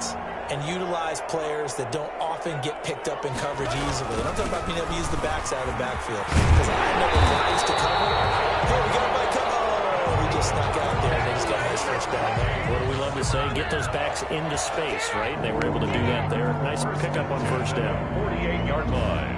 defense and utilize players that don't often get picked up in coverage easily. And I'm talking about being able to use the backside of the backfield. Because I know when I used to cover, hey, we got by cover. Oh, he just snuck out there. They just got a nice first down there. What do we love to say? Get those backs into space, right? They were able to do that there. Nice pickup on first down. 48-yard line.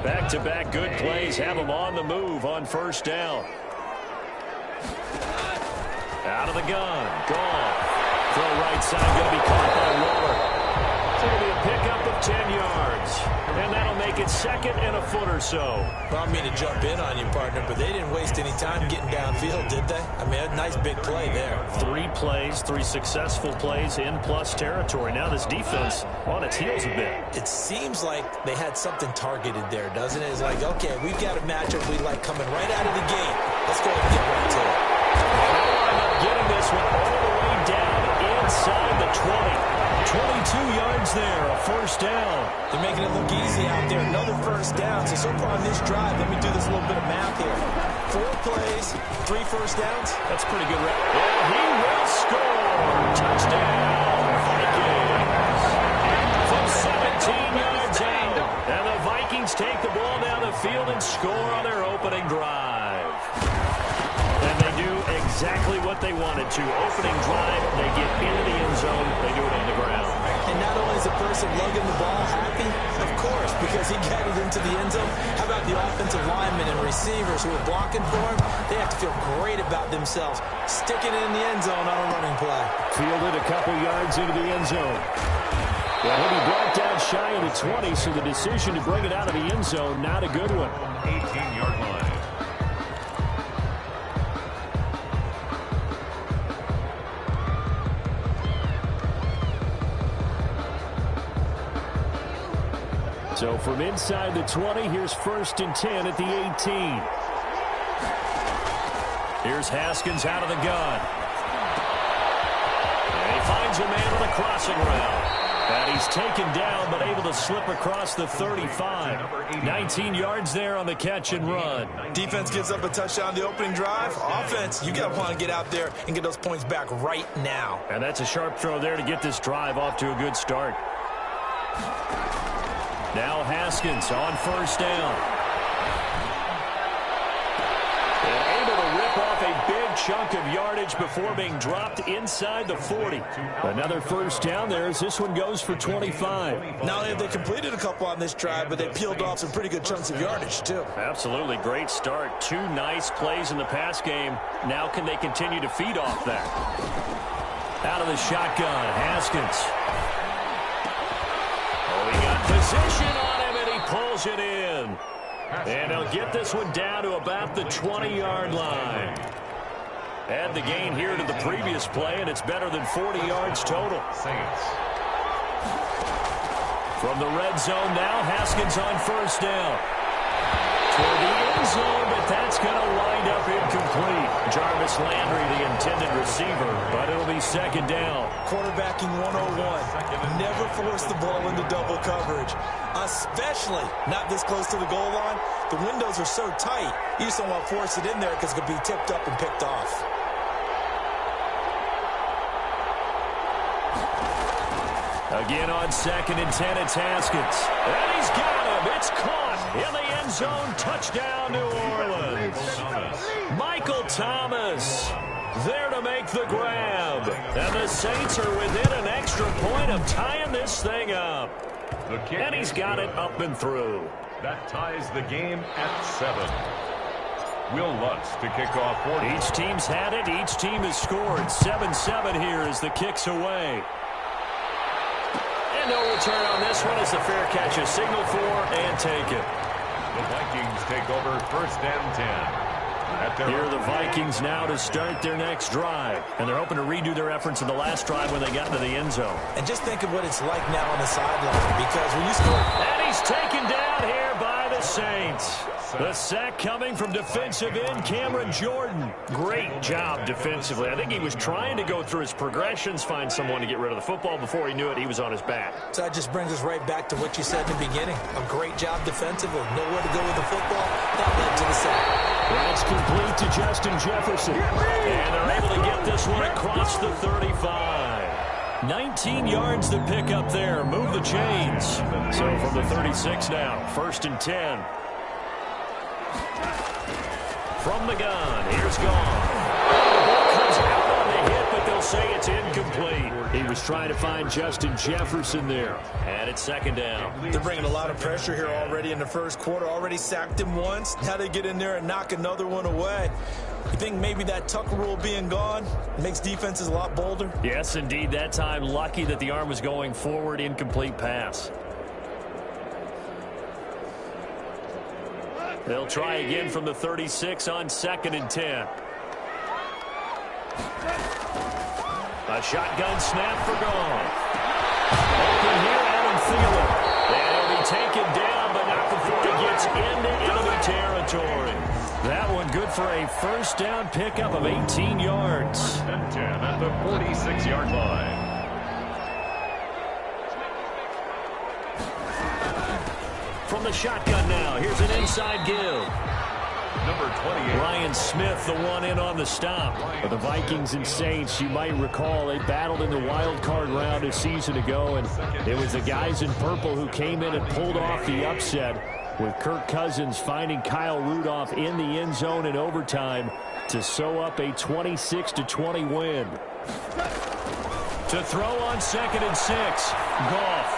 Back-to-back good plays have them on the move on first down. Out of the gun. Gone. Throw right side. Going to be caught by Waller. It's going to be a pickup of 10 yards. And that'll make it second and a foot or so. Well, I don't mean to jump in on you, partner, but they didn't waste any time getting downfield, did they? I mean, a nice big play there. 3 plays, 3 successful plays in plus territory. Now this defense on its heels a bit. It seems like they had something targeted there, doesn't it? It's like, okay, we've got a matchup we like coming right out of the gate. Let's go ahead and get right to it. Getting this one all the way down inside the 20. 22 yards there, a first down. They're making it look easy out there. Another first down. So far on this drive, let me do this little bit of math here. 4 plays, 3 first downs. That's pretty good. Yeah, he will score. Touchdown, Vikings. From 17 yards out. And the Vikings take the ball down the field and score on their opening drive. And they do exactly what they wanted to. Opening drive, they get into the end zone. They do it on the ground. And not only is the person lugging the ball happy, of course, because he got it into the end zone. How about the offensive linemen and receivers who are blocking for him? They have to feel great about themselves, sticking it in the end zone on a running play. Fielded a couple yards into the end zone. Well, he'll be brought down shy of the 20, so the decision to bring it out of the end zone, not a good one. 18-yard line. So from inside the 20, here's 1st and 10 at the 18. Here's Haskins out of the gun. And he finds a man on the crossing route. And he's taken down, but able to slip across the 35. 19 yards there on the catch and run. Defense gives up a touchdown the opening drive. Offense, you got to want to get out there and get those points back right now. And that's a sharp throw there to get this drive off to a good start. Now Haskins on first down. And able to rip off a big chunk of yardage before being dropped inside the 40. Another first down there as this one goes for 25. Not only have they completed a couple on this drive, but they peeled off some pretty good chunks of yardage, too. Absolutely. Great start. 2 nice plays in the pass game. Now can they continue to feed off that? Out of the shotgun, Haskins. Position on him, and he pulls it in. And they'll get this one down to about the 20-yard line. Add the gain here to the previous play, and it's better than 40 yards total. From the red zone now, Haskins on first down. Toward the end zone, but that's going to wind up incomplete. Jarvis Landry, the intended receiver, but it'll be second down. Quarterbacking 101. Never force the ball into double coverage, especially not this close to the goal line. The windows are so tight, you just don't want to force it in there because it could be tipped up and picked off. Again on 2nd and 10, it's Haskins. And he's got him. It's caught in the end zone. Touchdown, New Orleans. Michael Thomas there to make the grab. And the Saints are within an extra point of tying this thing up. And he's got it up and through. That ties the game at 7. Will Lutz to kick off 40. Each team's had it. Each team has scored. 7-7 here as the kick's away. And no return on this one as the fair catch is signaled for and taken. The Vikings take over 1st and 10. Here are the Vikings now to start their next drive. And they're hoping to redo their efforts in the last drive when they got into the end zone. And just think of what it's like now on the sideline. Because when you score... And he's taken down here by the Saints. The sack coming from defensive end Cameron Jordan. Great job defensively. I think he was trying to go through his progressions, find someone to get rid of the football. Before he knew it, he was on his back. So that just brings us right back to what you said in the beginning. A great job defensively. Nowhere to go with the football. That led to the sack. That's complete to Justin Jefferson. And they're able to get this one across the 35. 19 yards to pick up there. Move the chains. So from the 36 now, 1st and 10. From the gun, here's gone. The ball comes out on the hit, but they'll say it's incomplete. He was trying to find Justin Jefferson there. And it's 2nd down. They're bringing a lot of pressure here already in the first quarter. Already sacked him once. Now they get in there and knock another one away. You think maybe that tuck rule being gone makes defenses a lot bolder? Yes, indeed. That time, lucky that the arm was going forward. Incomplete pass. They'll try again from the 36 on 2nd and 10. A shotgun snap for gone. Open here, Adam Thielen. And he'll be taken down, but not before he gets into enemy territory. That one good for a 1st down pickup of 18 yards. And 10 at the 46-yard line. From the shotgun now, here's an inside give. Number 28. Ryan Smith, the one in on the stop. For the Vikings and Saints, you might recall, they battled in the wild card round a season ago, and it was the guys in purple who came in and pulled off the upset, with Kirk Cousins finding Kyle Rudolph in the end zone in overtime to sew up a 26-20 win. To throw on 2nd and 6, Goff.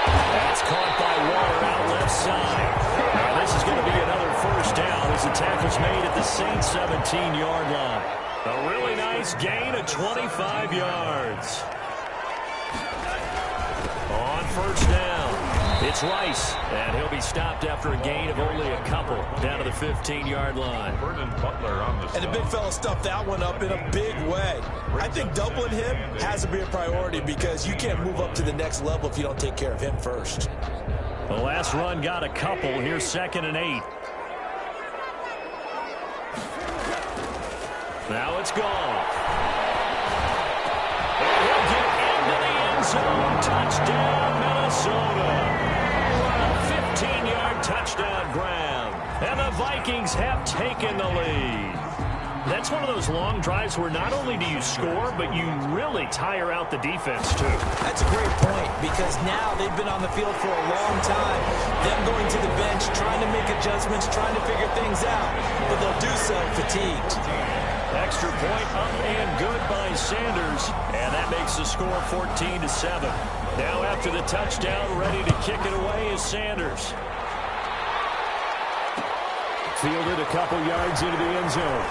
That's caught by Waller out left side. Now this is going to be another 1st down as the tackle's made at the Saints' 17-yard line. A really nice gain of 25 yards. On 1st down, it's Rice, and he'll be stopped after a gain of only a couple down to the 15-yard line. Vernon Butler on the stop. And the big fella stuffed that one up in a big way. I think doubling him has to be a priority because you can't move up to the next level if you don't take care of him first. The last run got a couple. Here's 2nd and 8. Now it's gone. And he'll get into the end zone. Touchdown, Minnesota. A 15-yard touchdown grab. And the Vikings have taken the lead. That's one of those long drives where not only do you score, but you really tire out the defense, too. That's a great point because now they've been on the field for a long time. Them going to the bench, trying to make adjustments, trying to figure things out. But they'll do so fatigued. Extra point up and good by Sanders. And that makes the score 14-7. Now after the touchdown, ready to kick it away is Sanders. Fielded a couple yards into the end zone.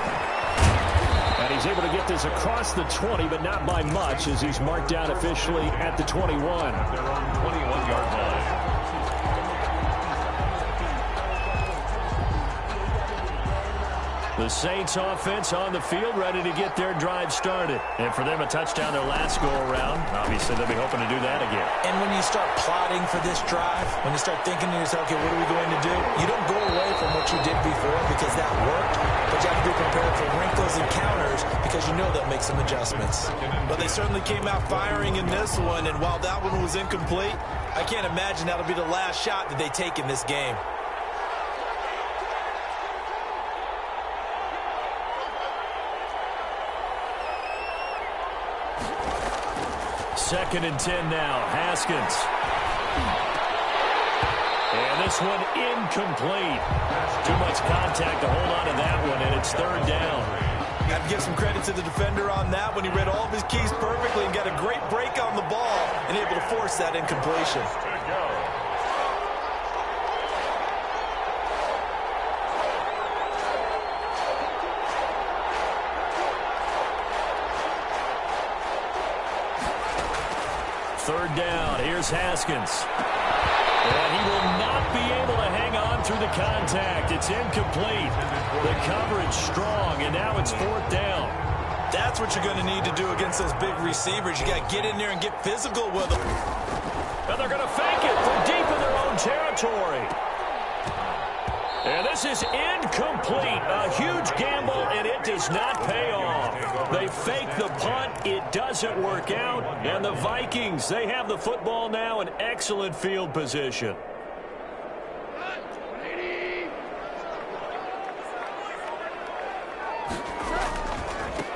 And he's able to get this across the 20, but not by much as he's marked out officially at the 21. Their own 21-yard line. The Saints offense on the field ready to get their drive started. And for them, a touchdown their last go-around. Obviously, they'll be hoping to do that again. And when you start plotting for this drive, when you start thinking to yourself, okay, what are we going to do? You don't go away from what you did before because that worked. But you have to be prepared for wrinkles and counters because you know they'll make some adjustments. But they certainly came out firing in this one. And while that one was incomplete, I can't imagine that'll be the last shot that they take in this game. 2nd and 10 now. Haskins. And this one incomplete. Too much contact to hold on to that one, and it's 3rd down. Got to give some credit to the defender on that when he read all of his keys perfectly and got a great break on the ball and able to force that incompletion. Third down. Here's Haskins. And he will not be able to hang on through the contact. It's incomplete. The coverage strong, and now it's 4th down. That's what you're going to need to do against those big receivers. You got to get in there and get physical with them. And they're going to fake it from deep in their own territory. And this is incomplete. A huge gamble, and it does not pay off. They fake the punt. It doesn't work out. And the Vikings, they have the football now in excellent field position.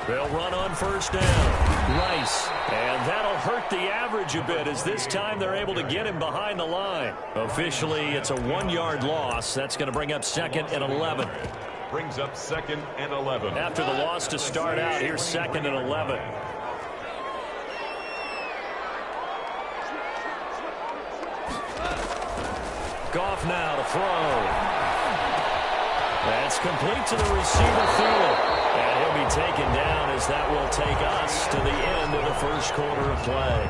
They'll run on first down. Rice. And that'll hurt the average a bit as this time they're able to get him behind the line. Officially, it's a 1-yard loss. That's going to bring up 2nd and 11. Brings up 2nd and 11. After the loss to start out, here's 2nd and 11. Goff now to throw. That's complete to the receiver field. And he'll be taken down as that will take us to the end of the first quarter of play.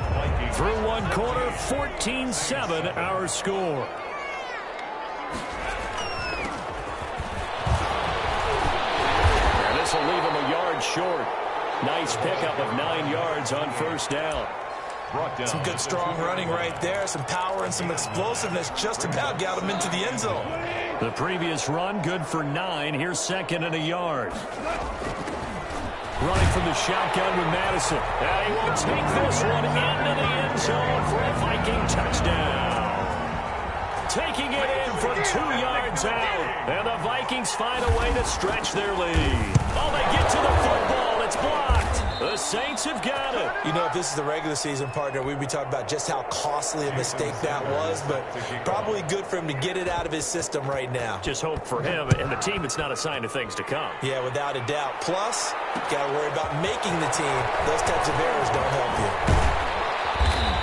Through one quarter, 14-7 our score. And this will leave him a yard short. Nice pickup of 9 yards on first down. Some good strong running right there. Some power and some explosiveness just about got him into the end zone. The previous run good for 9. Here's 2nd and a yard. Running from the shotgun with Madison. Now he will take this one into the end zone for a Viking touchdown. Taking it in from 2 yards out. And the Vikings find a way to stretch their lead. Oh, they get to the football. It's blocked. The Saints have got it. You know, if this is the regular season, partner, we'd be talking about just how costly a mistake that was, but probably good for him to get it out of his system right now. Just hope for him and the team it's not a sign of things to come. Yeah, without a doubt. Plus, got to worry about making the team. Those types of errors don't help you.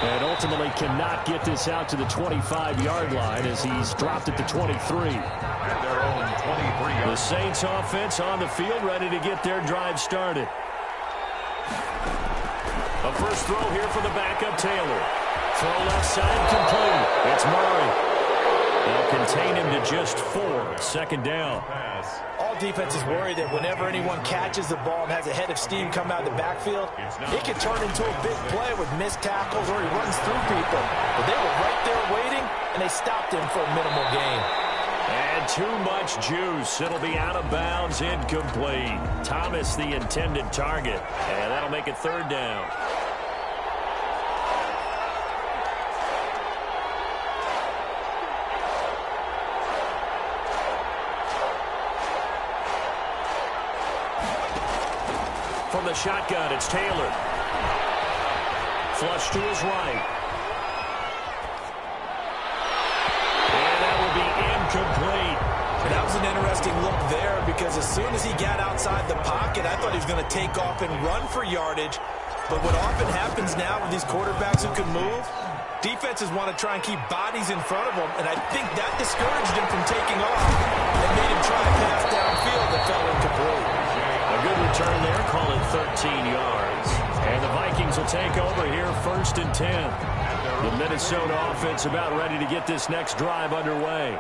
And ultimately cannot get this out to the 25-yard line as he's dropped at the 23. Their own 23. The Saints offense on the field ready to get their drive started. A first throw here for the backup Taylor. Throw left side complete. It's Murray. They'll contain him to just 4. 2nd down. All defenses worry that whenever anyone catches the ball and has a head of steam come out of the backfield, it can turn into a big play with missed tackles or he runs through people. But they were right there waiting, and they stopped him for a minimal gain. And too much juice. It'll be out of bounds, incomplete. Thomas the intended target. And that'll make it 3rd down. From the shotgun, it's Taylor. Flush to his right. And that will be incomplete. And that was an interesting look there because as soon as he got outside the pocket, I thought he was going to take off and run for yardage. But what often happens now with these quarterbacks who can move, defenses want to try and keep bodies in front of them, and I think that discouraged him from taking off and made him try a pass downfield that fell incomplete. A good return there, call it 13 yards. And the Vikings will take over here, 1st and 10. The Minnesota offense about ready to get this next drive underway.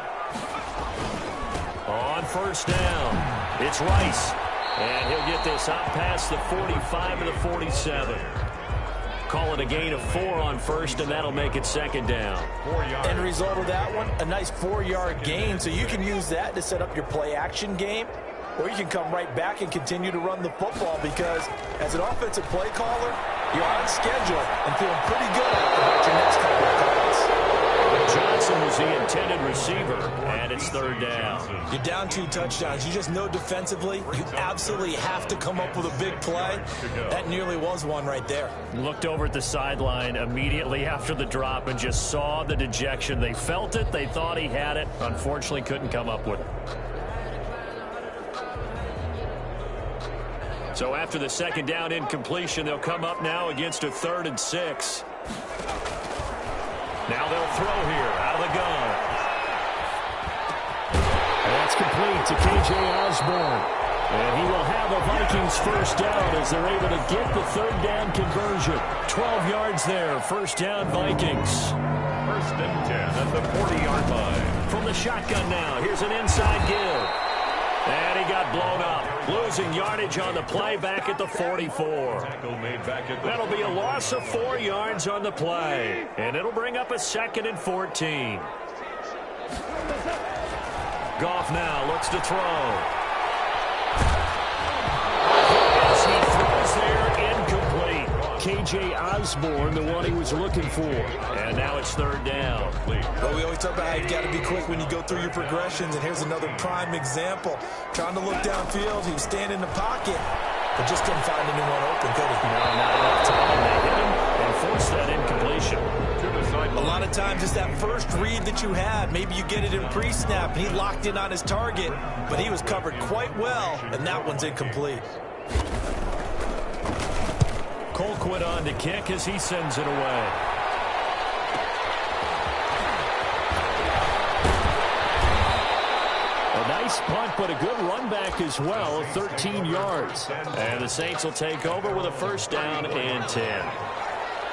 On first down, it's Rice. And he'll get this up past the 45 to the 47. Call it a gain of 4 on first, and that'll make it 2nd down. End result of that one, a nice 4-yard gain, so you can use that to set up your play-action game, or you can come right back and continue to run the football because as an offensive play caller, you're on schedule and feeling pretty good about your next couple of calls. Johnson was the intended receiver, and it's 3rd down. You're down 2 touchdowns. You just know defensively you absolutely have to come up with a big play. That nearly was one right there. Looked over at the sideline immediately after the drop and just saw the dejection. They felt it. They thought he had it. Unfortunately, couldn't come up with it. So after the 2nd down incompletion, they'll come up now against a 3rd and 6. Now they'll throw here out of the gun. That's complete to K.J. Osborne. And he will have a Vikings first down as they're able to get the 3rd down conversion. 12 yards there, first down Vikings. 1st and 10 at the 40-yard line. From the shotgun now, here's an inside give. And he got blown up, losing yardage on the play back at the 44. That'll be a loss of 4 yards on the play, and it'll bring up a 2nd and 14. Goff now looks to throw. As he throws there, incomplete. K.J. Osborne, the one he was looking for. And now it's third down. Well, we always talk about how you've got to be quick when you go through your progressions, and here's another prime example. Trying to look downfield, he was standing in the pocket, but just couldn't find anyone open, could he? No, not enough time. They hit him and forced that incompletion. A lot of times it's that first read that you had. Maybe you get it in pre-snap, and he locked in on his target, but he was covered quite well, and that one's incomplete. Colquitt on to kick as he sends it away. A nice punt, but a good run back as well, 13 yards. And the Saints will take over with a first down and 10.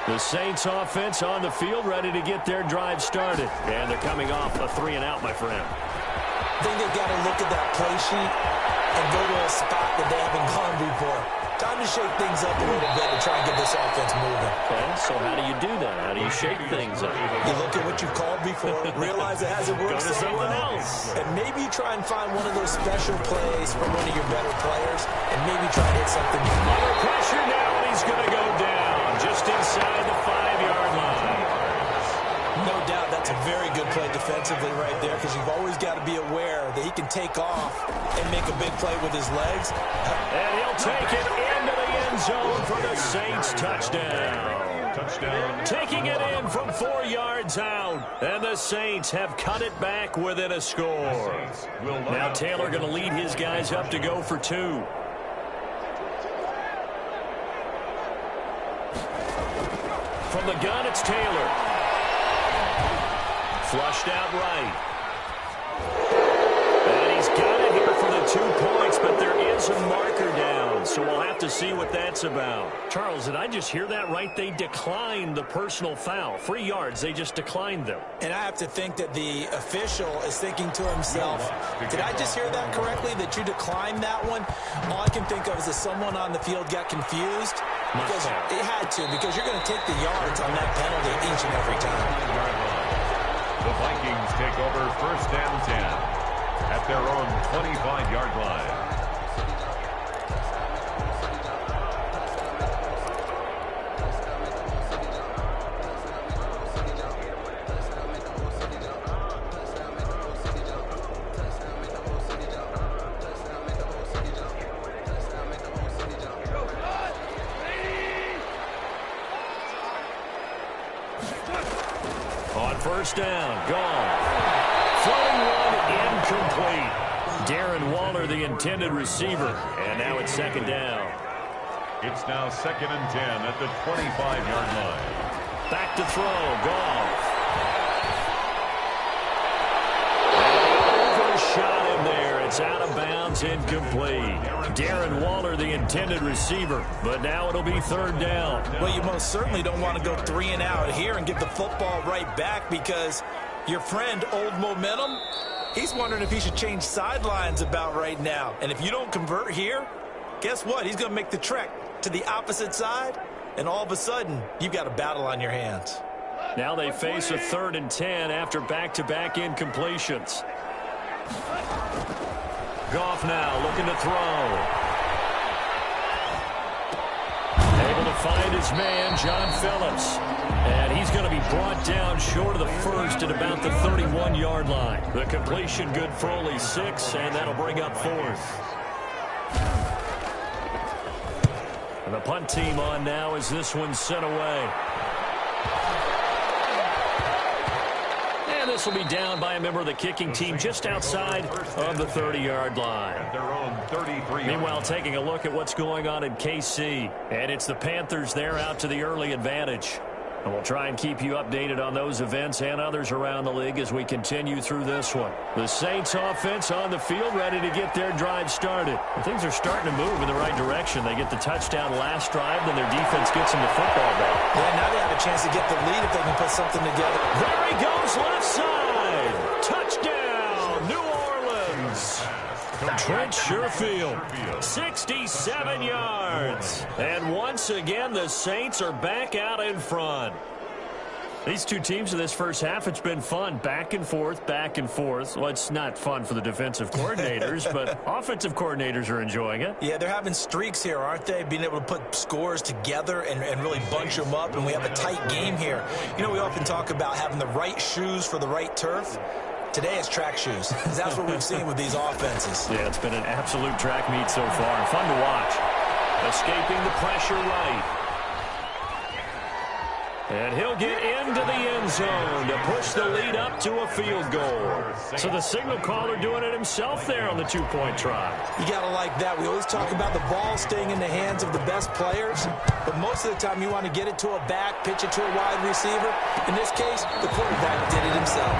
The Saints offense on the field, ready to get their drive started. And they're coming off a 3-and-out, my friend. I think they've got to look at that play sheet and go to a spot that they haven't gone before. Time to shake things up a little bit and try and get this offense moving. Okay, so how do you do that? How do you shake things up? You look at what you've called before, realize it hasn't worked Go to so something well, else. and maybe try and find one of those special plays from one of your better players, and maybe try and hit something. Under pressure now, and he's going to go down just inside the 5-yard line. No doubt that's a very good play defensively right there, because you've always got to be aware that he can take off and make a big play with his legs. And he'll take it into the end zone for the Saints touchdown. Touchdown. Taking it in from 4 yards out. And the Saints have cut it back within a score. Now Taylor going to lead his guys up to go for 2. From the gun, it's Taylor. Flushed out right. And he's got it here for the 2 points, but there is a marker down, so we'll have to see what that's about. Charles, did I just hear that right? They declined the personal foul. 3 yards, they just declined them. And I have to think that the official is thinking to himself, did I just hear that correctly, that you declined that one? All I can think of is that someone on the field got confused. Because it had to, because you're going to take the yards on that penalty each and every time. The Vikings take over first and 10 at their own 25-yard line. On first down, gone. Floating one, incomplete. Darren Waller, the intended receiver. And now it's second down. It's now second and 10 at the 25-yard line. Back to throw, Goff. Overshot him there. It's out of bounds, incomplete. Darren Waller, the intended receiver, but now it'll be third down. Well, you most certainly don't want to go 3 and out here and get the football right back, because your friend, Old Momentum, he's wondering if he should change sidelines about right now. And if you don't convert here, guess what? He's going to make the trek to the opposite side, and all of a sudden, you've got a battle on your hands. Now they face a 3rd and 10 after back-to-back incompletions. Goff now looking to throw. Able to find his man, John Phillips. And he's going to be brought down short of the first at about the 31-yard line. The completion good for only 6, and that'll bring up 4th. And the punt team on now as this one's sent away. And this will be down by a member of the kicking team just outside of the 30-yard line. At their own 33. Meanwhile, taking a look at what's going on in KC. And it's the Panthers there out to the early advantage. And we'll try and keep you updated on those events and others around the league as we continue through this one. The Saints offense on the field ready to get their drive started. And things are starting to move in the right direction. They get the touchdown last drive, then their defense gets them the football back. Yeah, now they have a chance to get the lead if they can put something together. There he goes, left side. Touchdown, New Orleans. Trent Sherfield, 67 yards. And once again, the Saints are back out in front. These two teams in this first half, it's been fun. Back and forth, back and forth. Well, it's not fun for the defensive coordinators, but offensive coordinators are enjoying it. Yeah, they're having streaks here, aren't they? Being able to put scores together and really bunch them up, and we have a tight game here. You know, we often talk about having the right shoes for the right turf. Today it's track shoes. That's what we've seen with these offenses. Yeah, it's been an absolute track meet so far. Fun to watch. Escaping the pressure right. And he'll get into the end zone to push the lead up to a field goal. So the signal caller doing it himself there on the two-point try. You got to like that. We always talk about the ball staying in the hands of the best players, but most of the time you want to get it to a back, pitch it to a wide receiver. In this case, the quarterback did it himself.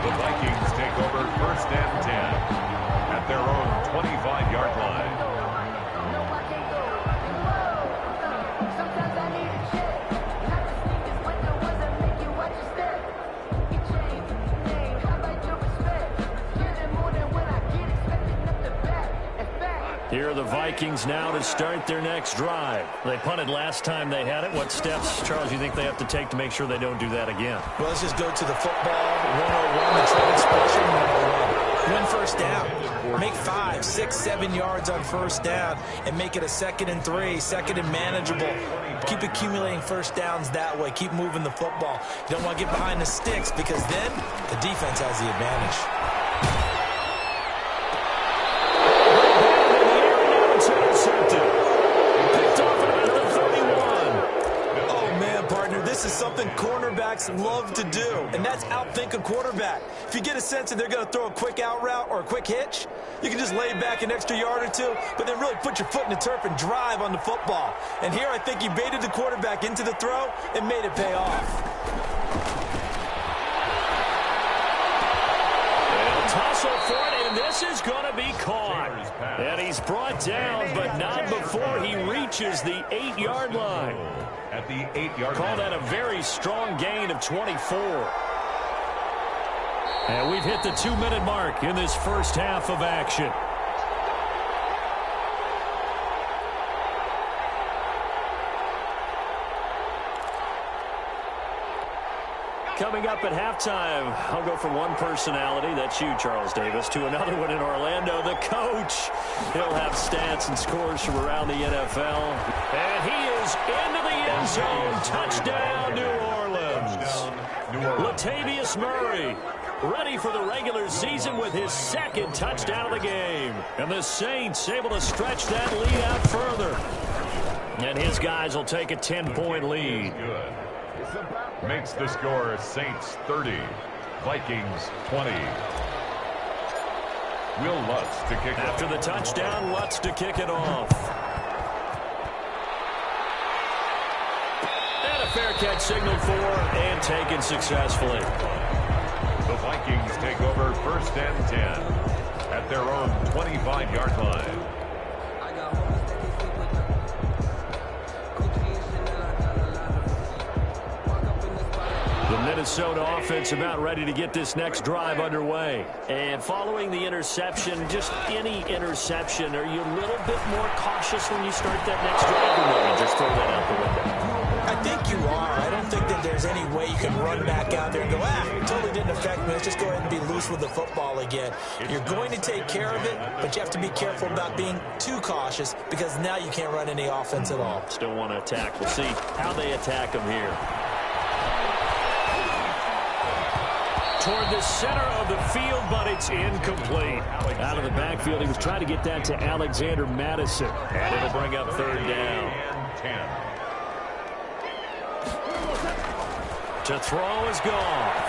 The Vikings take over first and 10 at their own 25-yard line. Here are the Vikings now to start their next drive. They punted last time they had it. What steps, Charles, you think they have to take to make sure they don't do that again? Well, let's just go to the football 101, the trade expression 101. Win first down. Make 5, 6, 7 yards on first down and make it a 2nd and 3, 2nd and manageable. Keep accumulating first downs that way. Keep moving the football. You don't want to get behind the sticks because then the defense has the advantage. This is something cornerbacks love to do, and that's outthink a quarterback. If you get a sense that they're going to throw a quick out route or a quick hitch, you can just lay back an extra yard or two, but then really put your foot in the turf and drive on the football. And here I think he baited the quarterback into the throw and made it pay off. They'll tussle for it, and this is going to be caught. And he's brought down, but not before he reaches the 8-yard line. At the 8-yard line. Call that a very strong gain of 24. And we've hit the 2-minute mark in this first half of action. Coming up at halftime, I'll go from one personality, that's you, Charles Davis, to another one in Orlando, the coach. He'll have stats and scores from around the NFL. And he is into the end zone. Touchdown, New Orleans. Latavius Murray, ready for the regular season with his 2nd touchdown of the game. And the Saints able to stretch that lead out further. And his guys will take a 10-point lead. Makes the score Saints 30, Vikings 20. Will Lutz to kick After off. the touchdown, Lutz to kick it off. And a fair catch signaled for and taken successfully. The Vikings take over first and 10 at their own 25-yard line. The Minnesota offense about ready to get this next drive underway. And following the interception, just any interception, are you a little bit more cautious when you start that next drive, or no, you just throw that out the window? I think you are. I don't think that there's any way you can run back out there and go, it totally didn't affect me. Let's just go ahead and be loose with the football again. You're going to take care of it, but you have to be careful about being too cautious because now you can't run any offense at all. Still want to attack. We'll see how they attack them here. Toward the center of the field, but it's incomplete. Out of the backfield, he was trying to get that to Alexander Madison. And it'll bring up 3rd down. To throw is Goff.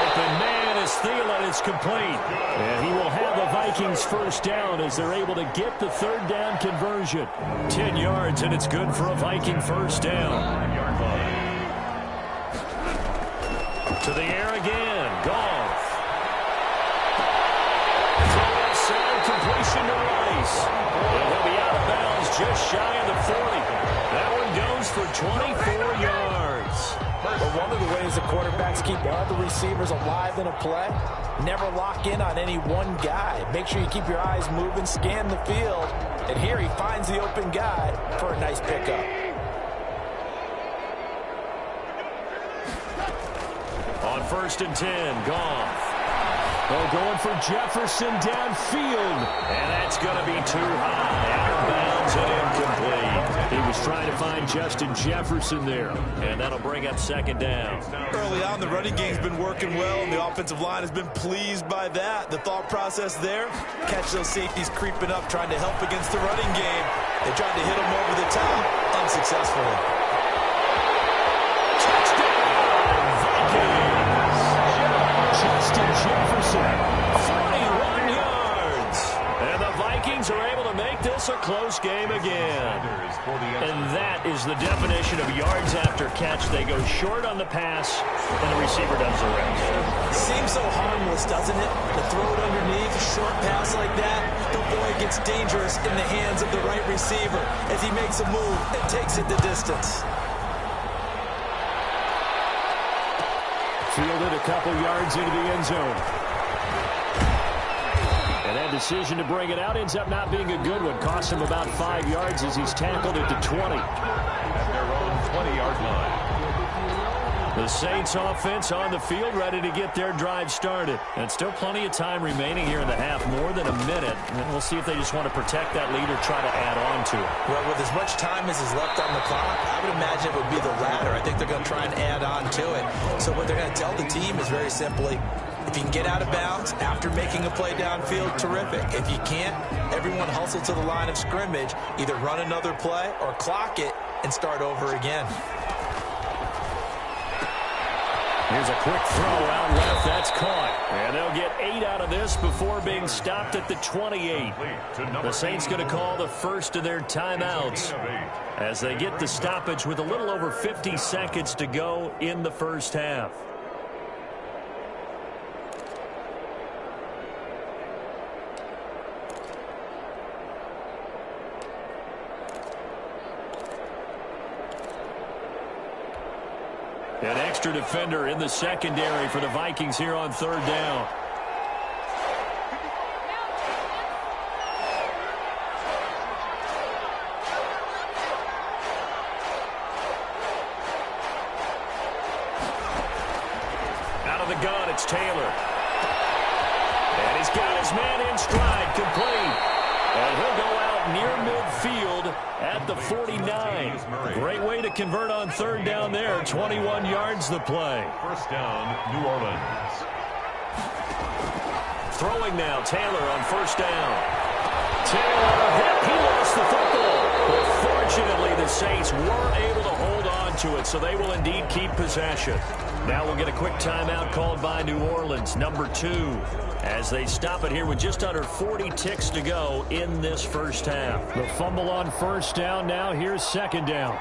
Open man is Thielen. It's complete. And he will have the Vikings first down as they're able to get the 3rd down conversion. 10 yards, and it's good for a Viking first down. To the air again. Goff. Throw outside, completion to Rice. And he'll be out of bounds just shy of the 40. That one goes for 24 yards. But one of the ways the quarterbacks keep all the receivers alive in a play, never lock in on any one guy. Make sure you keep your eyes moving, scan the field. And here he finds the open guy for a nice pickup. first and 10. Goff. Oh, going for Jefferson downfield. And that's going to be too high. Out of bounds and incomplete. He was trying to find Justin Jefferson there. And that'll bring up second down. Early on, the running game's been working well, and the offensive line has been pleased by that. The thought process there, catch those safeties creeping up, trying to help against the running game. They tried to hit them over the top, unsuccessfully. Touchdown, Vikings! Justin Jefferson, 41 yards. And the Vikings are able to make this a close game again. And that is the definition of yards after catch. They go short on the pass, and the receiver does the rest. Seems so harmless, doesn't it? To throw it underneath, a short pass like that, the boy gets dangerous in the hands of the right receiver as he makes a move and takes it the distance. Fielded a couple yards into the end zone. And that decision to bring it out ends up not being a good one. Cost him about 5 yards as he's tackled at the 20. At their own 20-yard line. The Saints offense on the field, ready to get their drive started. And still plenty of time remaining here in the half, more than a minute. And we'll see if they just want to protect that lead or try to add on to it. Well, with as much time as is left on the clock, I would imagine it would be the latter. I think they're going to try and add on to it. So what they're going to tell the team is very simply, if you can get out of bounds after making a play downfield, terrific. If you can't, everyone hustle to the line of scrimmage, either run another play or clock it and start over again. Here's a quick throw out left. That's caught. And they'll get 8 out of this before being stopped at the 28. The Saints going to call the first of their timeouts as they get the stoppage with a little over 50 seconds to go in the first half. An extra defender in the secondary for the Vikings here on third down. Out of the gun, it's Taylor. And he's got his man in stride, complete. And he'll go out near midfield at the 49. Great way to convert on third down there. 21 yards the play. First down, New Orleans. Throwing now, Taylor on first down. Taylor, he lost the football. But fortunately, the Saints were able to hold on to it, so they will indeed keep possession. Now we'll get a quick timeout called by New Orleans, number 2, as they stop it here with just under 40 ticks to go in this first half. The fumble on first down. Now here's second down.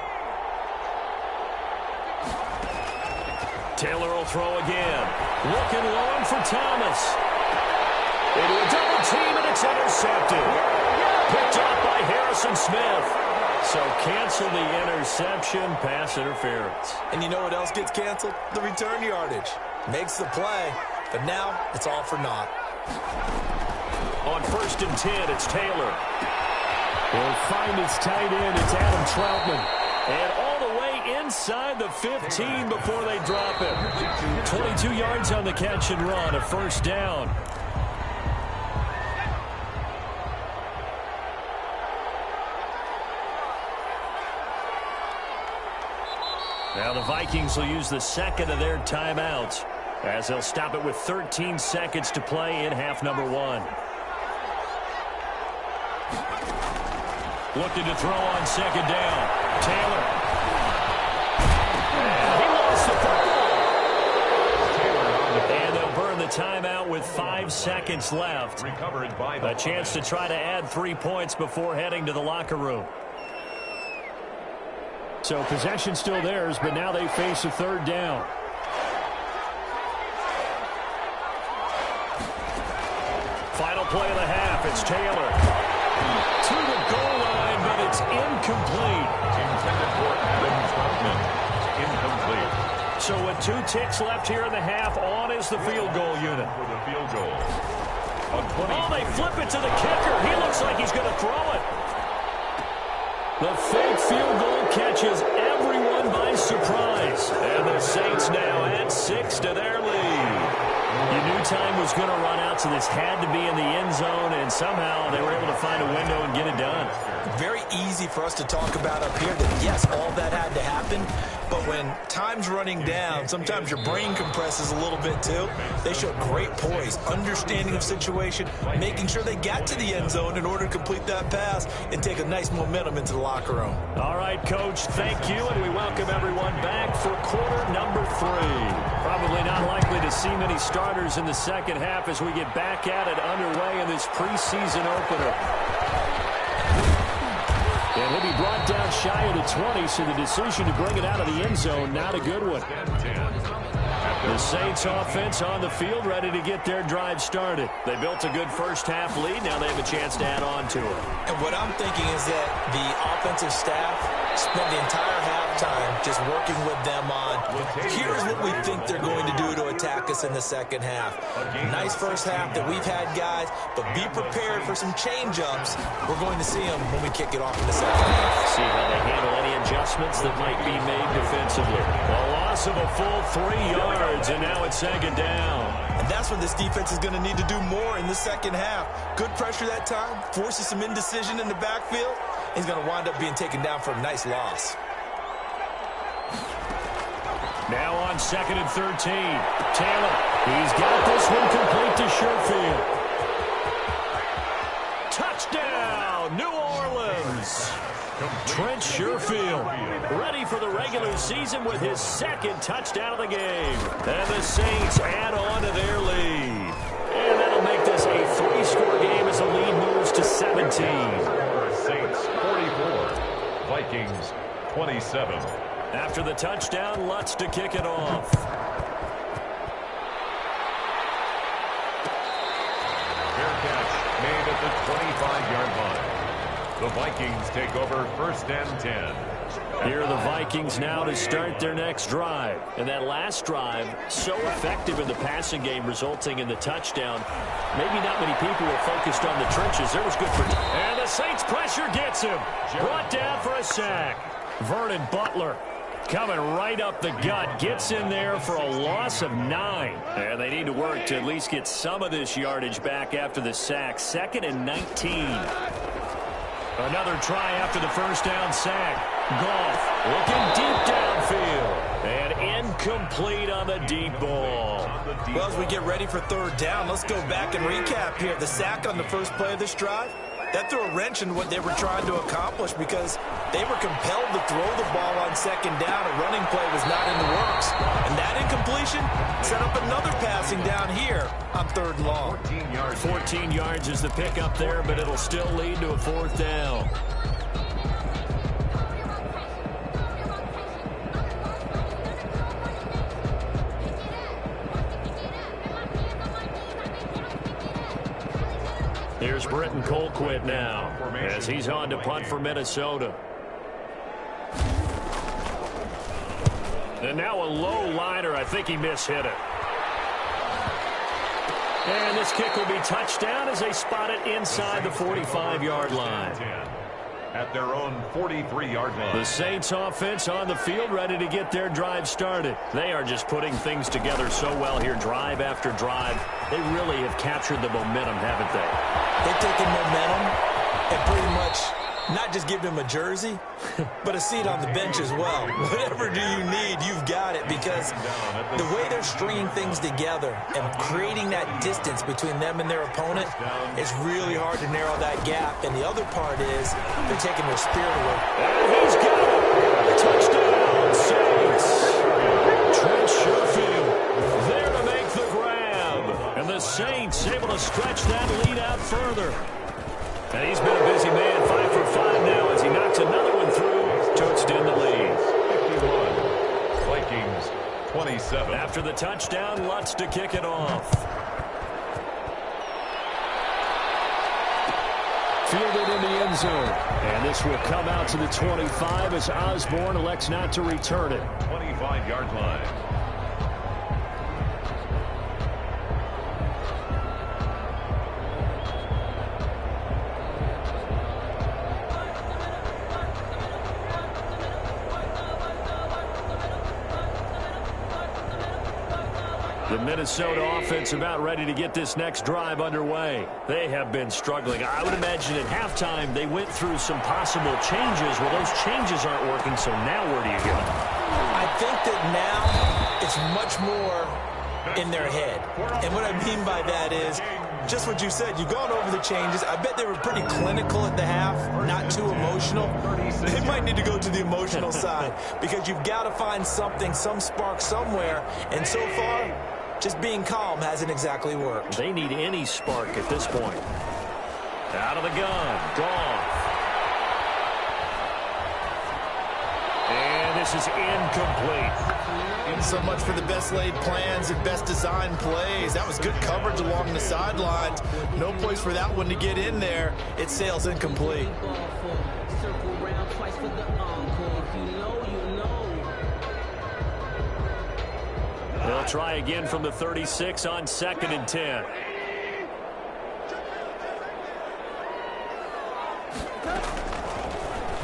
Taylor will throw again. Looking long for Thomas. Into a double team, and it's intercepted. Picked up by Harrison Smith. So cancel the interception, pass interference. And you know what else gets canceled? The return yardage. Makes the play, but now it's all for naught. On first and 10, it's Taylor. He'll find his tight end. It's Adam Troutman. And all the way inside the 15 before they drop him. 22 yards on the catch and run, a first down. Now the Vikings will use the second of their timeouts as they'll stop it with 13 seconds to play in half number 1. Looking to throw on second down. Taylor. And he lost the football. And they'll burn the timeout with 5 seconds left. A chance to try to add 3 points before heading to the locker room. So possession still theirs, but now they face a third down. Final play of the half, it's Taylor. To the goal line, but it's incomplete. Intended for Adam Troutman. Incomplete. So with 2 ticks left here in the half, on is the field goal unit. For the field goal. Oh, they flip it to the kicker. He looks like he's going to throw it. The fake field goal catches everyone by surprise. And the Saints now at 6 to their lead. You knew time was going to run out, so this had to be in the end zone, and somehow they were able to find a window and get it done. Very easy for us to talk about up here that, yes, all that had to happen, but when time's running down, sometimes your brain compresses a little bit too. They showed great poise, understanding of situation, making sure they got to the end zone in order to complete that pass and take a nice momentum into the locker room. All right, Coach, thank you, and we welcome everyone back for quarter number 3. Probably not likely to see many starters in the second half as we get back at it underway in this preseason opener. And he'll be brought down shy of the 20, so the decision to bring it out of the end zone, not a good one. The Saints offense on the field, ready to get their drive started. They built a good first half lead. Now they have a chance to add on to it. And what I'm thinking is that the offensive staff spent the entire halftime just working with them on, here's what we think they're going to do to attack us in the second half. Nice first half that we've had, guys, but be prepared for some change-ups. We're going to see them when we kick it off in the second half. See how they handle any adjustments that might be made defensively. A loss of a full 3 yards, and now it's second down. And that's what this defense is going to need to do more in the second half. Good pressure that time, forces some indecision in the backfield. He's going to wind up being taken down for a nice loss. Now on 2nd and 13. Taylor, he's got this one complete to Sherfield. Touchdown, New Orleans. Trent Sherfield ready for the regular season with his 2nd touchdown of the game. And the Saints add on to their lead. And that'll make this a 3-score game as the lead moves to 17. Saints 44, Vikings 27. After the touchdown, Lutz to kick it off. Fair catch made at the 25-yard line. The Vikings take over 1st and 10. Here are the Vikings now to start their next drive. And that last drive, so effective in the passing game, resulting in the touchdown. Maybe not many people were focused on the trenches. There was good for... And the Saints pressure gets him. Brought down for a sack. Vernon Butler coming right up the gut. Gets in there for a loss of 9. And they need to work to at least get some of this yardage back after the sack. 2nd and 19. Another try after the first down sack. Goff looking deep downfield. And incomplete on the deep ball. Well, as we get ready for 3rd down, let's go back and recap here. The sack on the first play of this drive, that threw a wrench in what they were trying to accomplish because they were compelled to throw the ball on 2nd down. A running play was not in the works. And that incompletion set up another passing down here on 3rd and long. 14 yards is the pickup there, but it'll still lead to a 4th down. Here's Britton Colquitt now as he's on to punt for Minnesota. And now a low liner. I think he mishit it. And this kick will be touchdown as they spot it inside the 45-yard line. At their own 43-yard line. The Saints offense on the field ready to get their drive started. They are just putting things together so well here, drive after drive. They really have captured the momentum, haven't they? They've taken momentum and pretty much not just give them a jersey, but a seat on the bench as well. Whatever do you need, you've got it, because the way they're stringing things together and creating that distance between them and their opponent, it's really hard to narrow that gap. And the other part is they're taking their spirit away. And he's got it. Touchdown, Saints. Trent Sherfield there to make the grab. And the Saints able to stretch that lead out further. And he's been a busy man, 5 for 5 now as he knocks another one through to extend the lead. 51, Vikings 27. After the touchdown, Lutz to kick it off. Fielded in the end zone. And this will come out to the 25 as Osborne elects not to return it. 25-yard line. The Minnesota offense about ready to get this next drive underway. They have been struggling. I would imagine at halftime they went through some possible changes. Well, those changes aren't working, so now where do you go? I think that now it's much more in their head. And what I mean by that is just what you said. You've gone over the changes. I bet they were pretty clinical at the half, not too emotional. They might need to go to the emotional side because you've got to find something, some spark somewhere. And so far, just being calm hasn't exactly worked. They need any spark at this point. Out of the gun. Gone. And this is incomplete. So much for the best laid plans and best designed plays. That was good coverage along the sidelines. No place for that one to get in there. It sails incomplete. They'll try again from the 36 on 2nd and 10.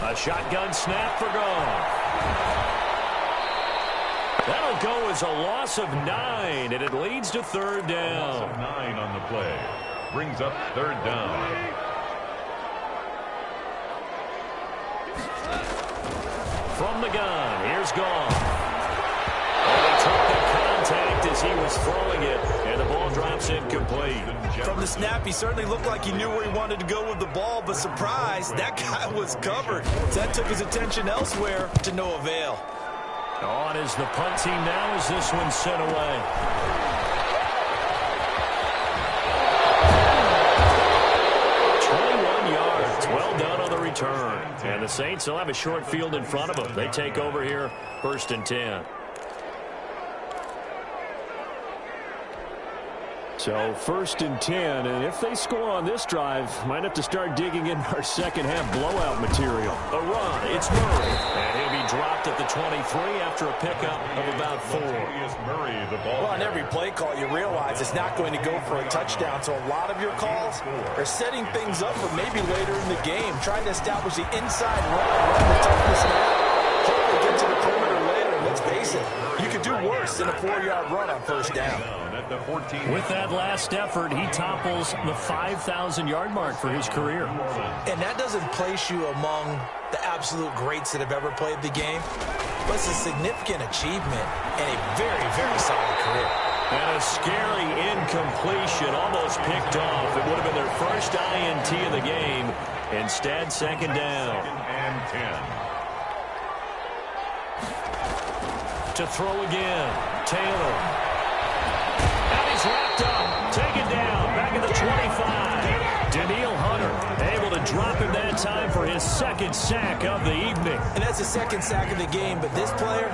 A shotgun snap for gone. That'll go as a loss of 9, and it leads to 3rd down. Loss of 9 on the play. Brings up 3rd down. From the gun, here's gone. And he took the contact as he was throwing it, and the ball drops incomplete. From the snap, he certainly looked like he knew where he wanted to go with the ball, but surprise, that guy was covered. So that took his attention elsewhere to no avail. On is the punt team now as this one's sent away. Well done on the return. And the Saints will have a short field in front of them. They take over here, 1st and 10. So 1st and 10, and if they score on this drive, might have to start digging in our second half blowout material. A run, it's Murray. And he'll be dropped at the 23 after a pickup of about 4. Well, on every play call, you realize it's not going to go for a touchdown. So a lot of your calls are setting things up for maybe later in the game, trying to establish the inside run the toughness now. Hopefully get to the perimeter later. And let's face it, you could do worse than a 4-yard run on 1st down. With that last effort, he topples the 5,000-yard mark for his career. And that doesn't place you among the absolute greats that have ever played the game, but it's a significant achievement and a very, very solid career. And a scary incompletion, almost picked off. It would have been their first INT of the game. Instead, 2nd down. 2nd and 10. To throw again, Taylor. And he's wrapped up, taken down, back at the 25. Daniil Hunter able to drop him that time for his 2nd sack of the evening. And that's the 2nd sack of the game, but this player,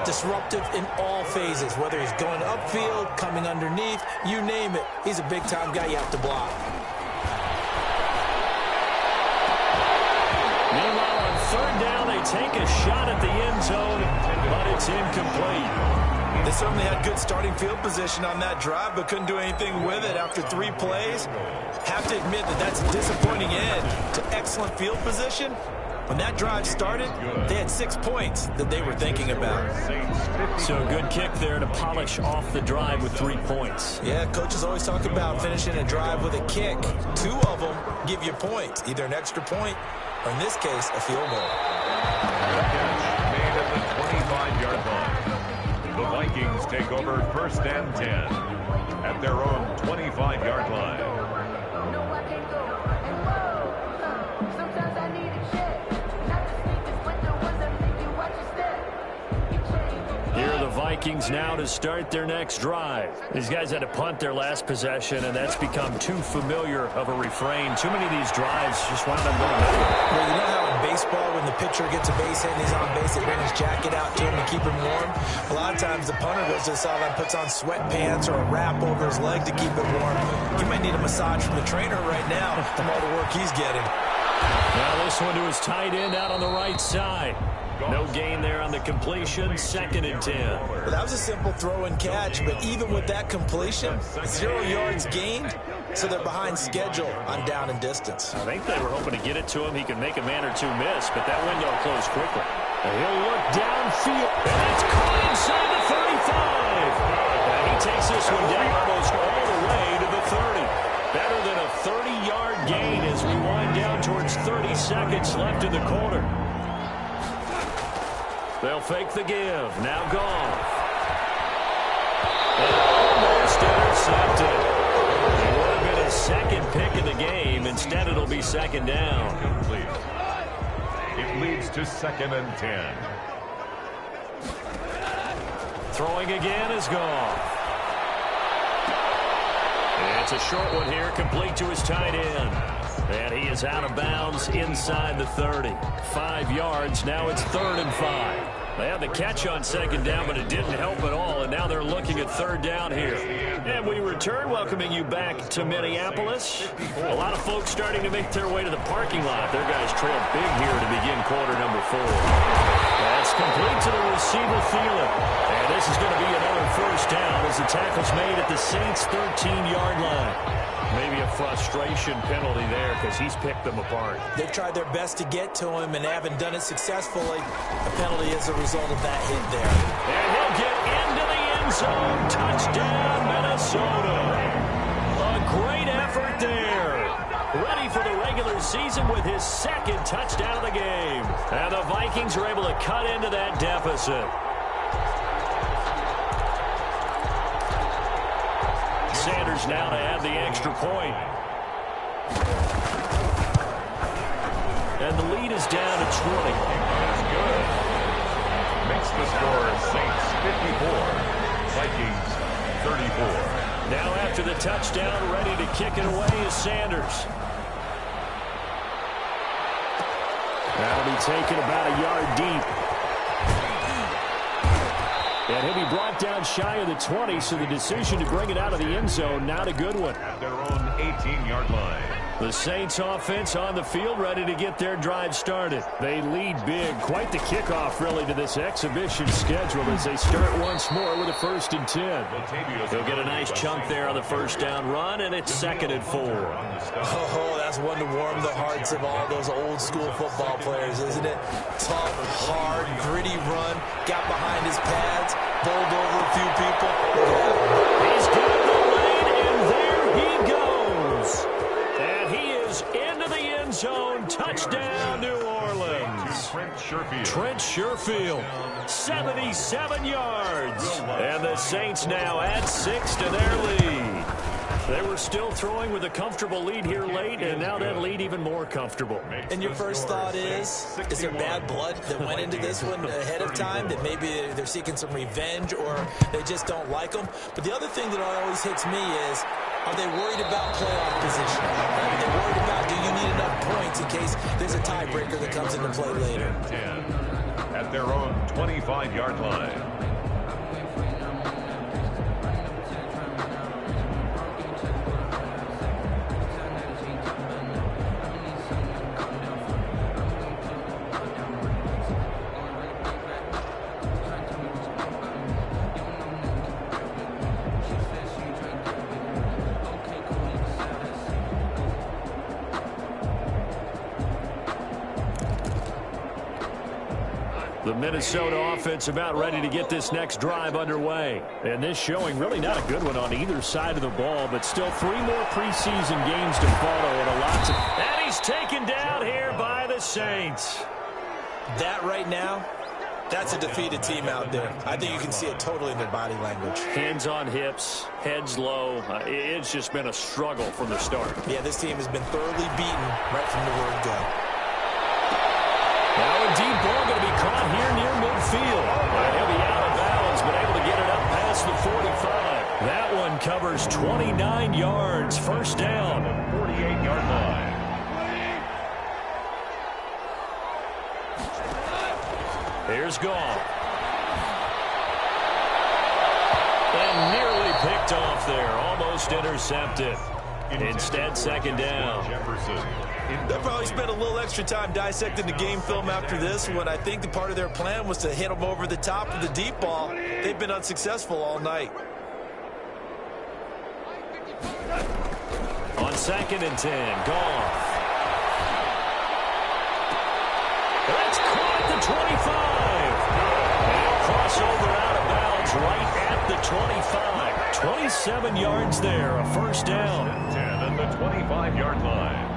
disruptive in all phases, whether he's going upfield, coming underneath, you name it. He's a big-time guy you have to block. Meanwhile, on 3rd down, they take a shot at the end zone, but it's incomplete. They certainly had good starting field position on that drive, but couldn't do anything with it after 3 plays. Have to admit that that's a disappointing end to excellent field position. When that drive started, they had 6 points that they were thinking about. So a good kick there to polish off the drive with 3 points. Yeah, coaches always talk about finishing a drive with a kick. 2 of them give you points, either an extra point or, in this case, a field goal. Made at the 25-yard line. The Vikings take over 1st and 10 at their own 25-yard line. Here are the Vikings now to start their next drive. These guys had to punt their last possession, and that's become too familiar of a refrain. Too many of these drives just wound up going nowhere. Well, you know how in baseball, when the pitcher gets a base hit and he's on base, they bring his jacket out to him to keep him warm? A lot of times the punter goes to the sideline, puts on sweatpants or a wrap over his leg to keep it warm. You might need a massage from the trainer right now from all the work he's getting. Now this one to his tight end out on the right side. No gain there on the completion, 2nd and 10. Well, that was a simple throw and catch, but even with that completion, 0 yards gained, so they're behind schedule on down and distance. I think they were hoping to get it to him. He could make a man or two miss, but that window closed quickly. He'll look downfield, and it's caught inside the 35. And he takes this one down almost all the way to the 30. Better than a 30-yard gain as we wind down towards 30 seconds left in the quarter. They'll fake the give. Now Goff. And almost intercepted. It would have been his second pick of the game. Instead, it'll be second down. Complete. It leads to 2nd and 10. Throwing again is Goff. It's a short one here, complete to his tight end. And he is out of bounds inside the 30. 5 yards, now it's 3rd and 5. They had the catch on second down, but it didn't help at all, and now they're looking at 3rd down here. And we return, welcoming you back to Minneapolis. A lot of folks starting to make their way to the parking lot. Their guys trail big here to begin quarter number 4. That's complete to the receiver, Thielen. And this is going to be another 1st down as the tackle's made at the Saints' 13-yard line. Maybe a frustration penalty there because he's picked them apart. They've tried their best to get to him and haven't done it successfully. A penalty is a result of that hit there. And he'll get into the end zone. Touchdown, Minnesota. A great effort there. Ready for the regular season with his 2nd touchdown of the game. And the Vikings are able to cut into that deficit. Sanders now to add the extra point. And the lead is down to 20. That's good. Makes the score Saints 54, Vikings 34. Now after the touchdown, ready to kick it away is Sanders. That'll be taken about a yard deep. And he'll be brought down shy of the 20, so the decision to bring it out of the end zone, not a good one. At their own 18-yard line. The Saints offense on the field, ready to get their drive started. They lead big. Quite the kickoff, really, to this exhibition schedule as they start once more with a 1st and 10. They'll get a nice chunk there on the 1st down run, and it's 2nd and 4. Oh, that's one to warm the hearts of all those old-school football players, isn't it? Tough, hard, gritty run, got behind his pads, bowled over a few people. He's got the lead, and there he goes. And he is into the end zone. Touchdown, New Orleans. Trent Sherfield, 77 yards. And the Saints now add 6 to their lead. They were still throwing with a comfortable lead here late, and now that lead even more comfortable. And your first thought is there bad blood that went into this one ahead of time, that maybe they're seeking some revenge or they just don't like them? But the other thing that always hits me is, are they worried about playoff position? Are they worried about, do you need enough points in case there's a tiebreaker that comes into play later? 10 at their own 25-yard line. The Minnesota offense about ready to get this next drive underway. And this showing really not a good one on either side of the ball, but still 3 more preseason games to follow and a lot to... And he's taken down here by the Saints. That right now, that's a defeated team out there. I think you can see it totally in their body language. Hands on hips, heads low. It's just been a struggle from the start. Yeah, this team has been thoroughly beaten right from the word go. Now a deep ball going to be caught here near midfield. He'll be out of bounds, but able to get it up past the 45. That one covers 29 yards. 1st down. 48-yard line. Here's Goff. And nearly picked off there. Almost intercepted. Instead, 2nd down. They'll probably spend a little extra time dissecting the game film after this one. I think the part of their plan was to hit them over the top of the deep ball. They've been unsuccessful all night. On 2nd and 10, Goff. That's caught the 25. And crossover out of bounds right at the 25. 27 yards there, a first down. 10 at the 25-yard line.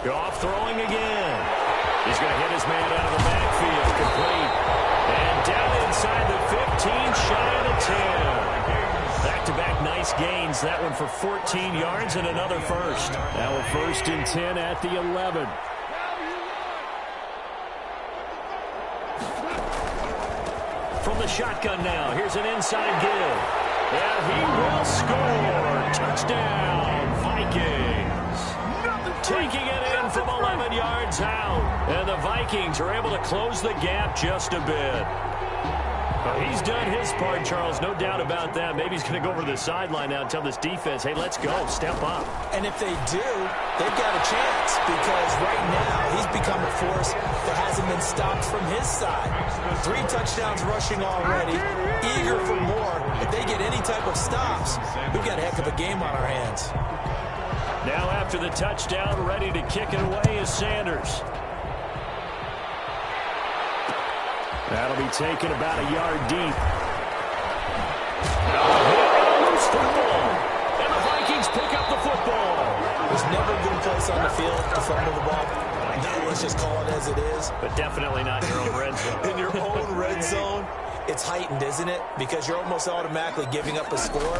Goff throwing again. He's going to hit his man out of the backfield. Complete. And down inside the 15, shy of the 10. Back-to-back nice gains. That one for 14 yards and another first. Now a 1st and 10 at the 11. From the shotgun now. Here's an inside give. And he will score. Touchdown, Vikings. Taking it in from 11 yards out. And the Vikings are able to close the gap just a bit. He's done his part, Charles, no doubt about that. Maybe he's going to go over to the sideline now and tell this defense, hey, let's go, step up. And if they do, they've got a chance because right now he's become a force that hasn't been stopped from his side. 3 touchdowns rushing already, eager for more. If they get any type of stops, we've got a heck of a game on our hands. Now after the touchdown, ready to kick it away is Sanders. That'll be taken about a yard deep. Loose football. And the Vikings pick up the football. There's never a good place on the field to fumble the ball. Let's just call it as it is. But definitely not in your own red zone. In your own red zone, it's heightened, isn't it? Because you're almost automatically giving up a score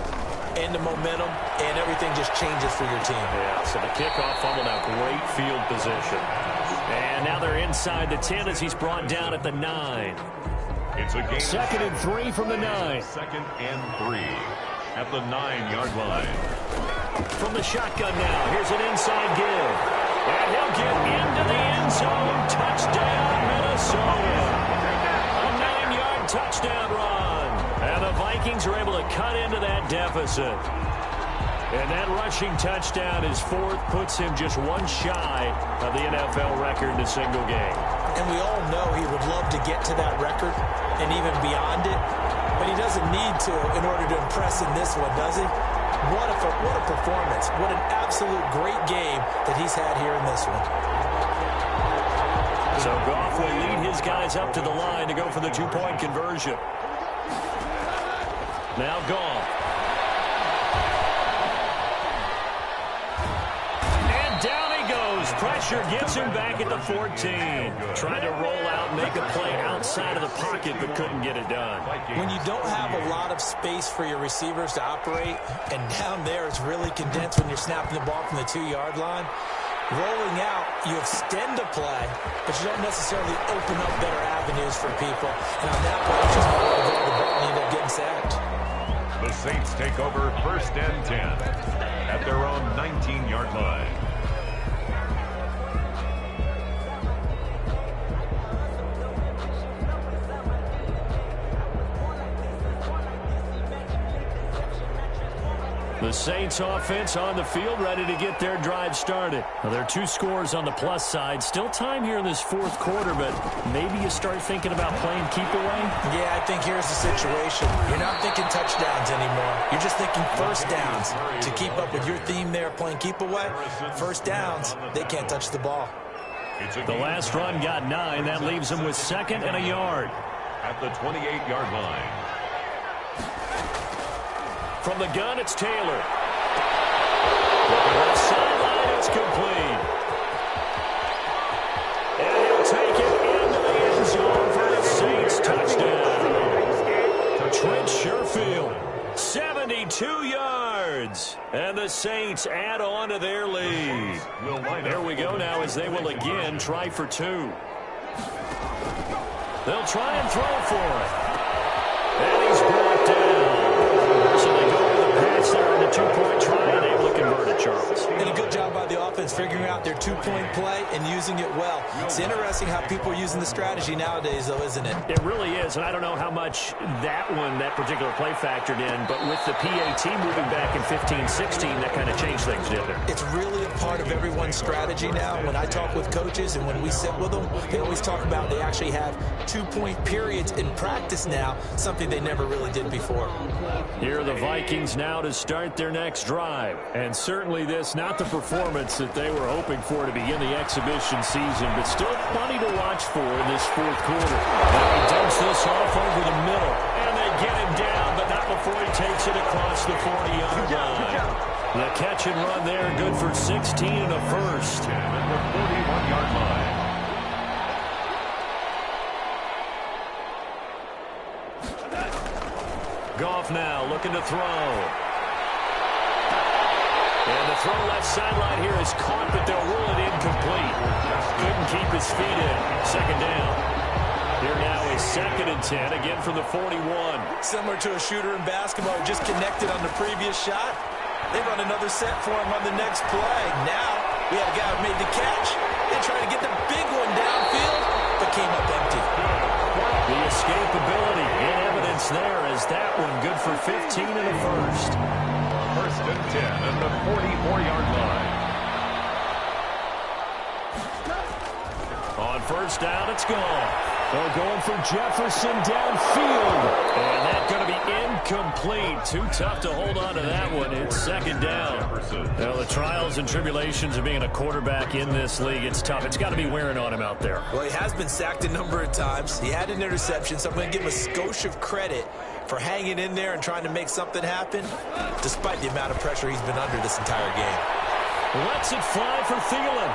and the momentum, and everything just changes for your team. Yeah, so the kickoff fumble now, great field position. And now they're inside the 10 as he's brought down at the 9. It's a game. 2nd and 3 from the 9. 2nd and 3 at the 9-yard line. From the shotgun now, here's an inside give. And he'll get into the end zone. Touchdown, Minnesota. A 9-yard touchdown run. And the Vikings are able to cut into that deficit. And that rushing touchdown, his 4th, puts him just one shy of the NFL record in a single game. And we all know he would love to get to that record and even beyond it, but he doesn't need to in order to impress in this one, does he? What a performance. What an absolute great game that he's had here in this one. So Goff will lead his guys up to the line to go for the 2-point conversion. Now Goff. Pressure gets him back at the 14. Trying to roll out, make a play outside of the pocket, but couldn't get it done. When you don't have a lot of space for your receivers to operate, and down there it's really condensed when you're snapping the ball from the 2-yard line, rolling out, you extend the play, but you don't necessarily open up better avenues for people. And on that play, it's just not going to the ball and end up getting sacked. The Saints take over 1st and 10 at their own 19-yard line. The Saints offense on the field, ready to get their drive started. Now, there are 2 scores on the plus side. Still time here in this 4th quarter, but maybe you start thinking about playing keep away? Yeah, I think here's the situation. You're not thinking touchdowns anymore. You're just thinking first downs. To keep up with your theme there, playing keep away, first downs, they can't touch the ball. The last run got 9. That leaves them with 2nd and a yard. At the 28-yard line. From the gun, it's Taylor. Looking left sideline, it's complete. And he'll take it into the end zone for the Saints touchdown. Trent Sherfield, 72 yards. And the Saints add on to their lead. There we go now as they will again try for 2. They'll try and throw for it. And he's brought down. So they go with the pass there on the 2-point try and able to convert it. Charles. And a good job by the offense figuring out their two-point play and using it well. It's interesting how people are using the strategy nowadays, though, isn't it? It really is, and I don't know how much that particular play factored in, but with the PAT moving back in 15-16, that kind of changed things, didn't it? It's really a part of everyone's strategy now. When I talk with coaches and when we sit with them, they always talk about they actually have two-point periods in practice now, something they never really did before. Here are the Vikings now to start their next drive. And certainly this, not the performance that they were hoping for to begin the exhibition season, but still plenty to watch for in this fourth quarter. Now he dumps this off over the middle, and they get him down, but not before he takes it across the 40-yard line. The catch and run there, good for 16 and a first. At the 41-yard line. Goff now looking to throw. And the throw left sideline here is caught, but they'll rule it incomplete. Couldn't keep his feet in. Second down. Here now is 2nd and 10, again from the 41. Similar to a shooter in basketball who just connected on the previous shot. They run another set for him on the next play. Now we have a guy who made the catch. They try to get the big one downfield, but came up empty. The escapability in evidence there as that one good for 15 and a first. 1st and 10 at the 44-yard line. On first down, it's gone. They're going for Jefferson downfield. And that's going to be incomplete. Too tough to hold on to that one. It's 2nd down. Now, the trials and tribulations of being a quarterback in this league, it's tough. It's got to be wearing on him out there. Well, he has been sacked a number of times. He had an interception, so I'm going to give him a skosh of credit for hanging in there and trying to make something happen, despite the amount of pressure he's been under this entire game. Lets it fly for Thielen.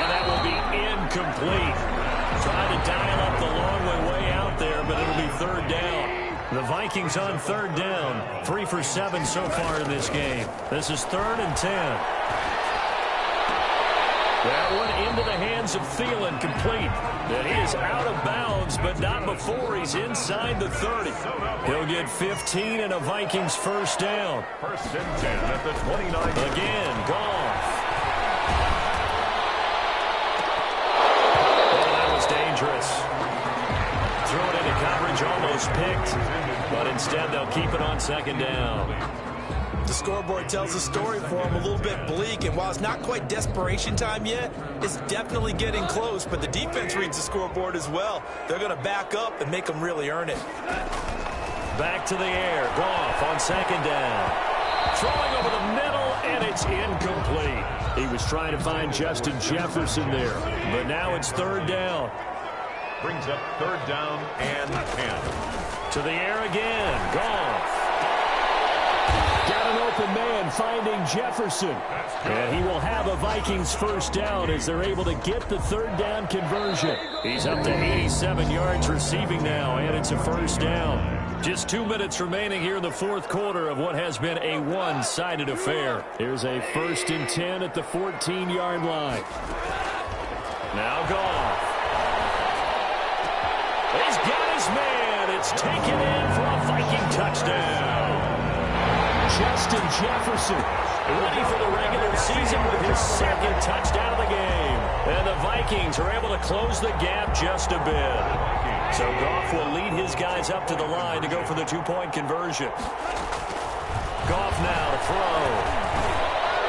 And that will be incomplete. Trying to dial up the long way out there, but it'll be 3rd down. The Vikings on 3rd down. 3 for 7 so far in this game. This is 3rd and 10. That one into the hands of Thielen, complete. And he is out of bounds, but not before he's inside the 30. He'll get 15 and a Vikings 1st down. 1st and 10 at the 29. Again, Goff. Dangerous. Throw it into coverage, almost picked, but instead they'll keep it on 2nd down. The scoreboard tells a story for him, a little bit bleak, and while it's not quite desperation time yet, it's definitely getting close, but the defense reads the scoreboard as well. They're going to back up and make them really earn it. Back to the air. Goff on 2nd down. Throwing over the middle, and it's incomplete. He was trying to find Justin Jefferson there, but now it's 3rd down. Brings up 3rd down and 10. To the air again. Goff. Got an open man finding Jefferson. And he will have a Vikings 1st down as they're able to get the 3rd down conversion. He's up to 87 yards receiving now, and it's a 1st down. Just 2 minutes remaining here in the 4th quarter of what has been a one-sided affair. Here's a 1st and 10 at the 14-yard line. Now Goff. He's got his man. It's taken in for a Viking touchdown. Justin Jefferson ready for the regular season with his 2nd touchdown of the game. And the Vikings are able to close the gap just a bit. So Goff will lead his guys up to the line to go for the 2-point conversion. Goff now to throw.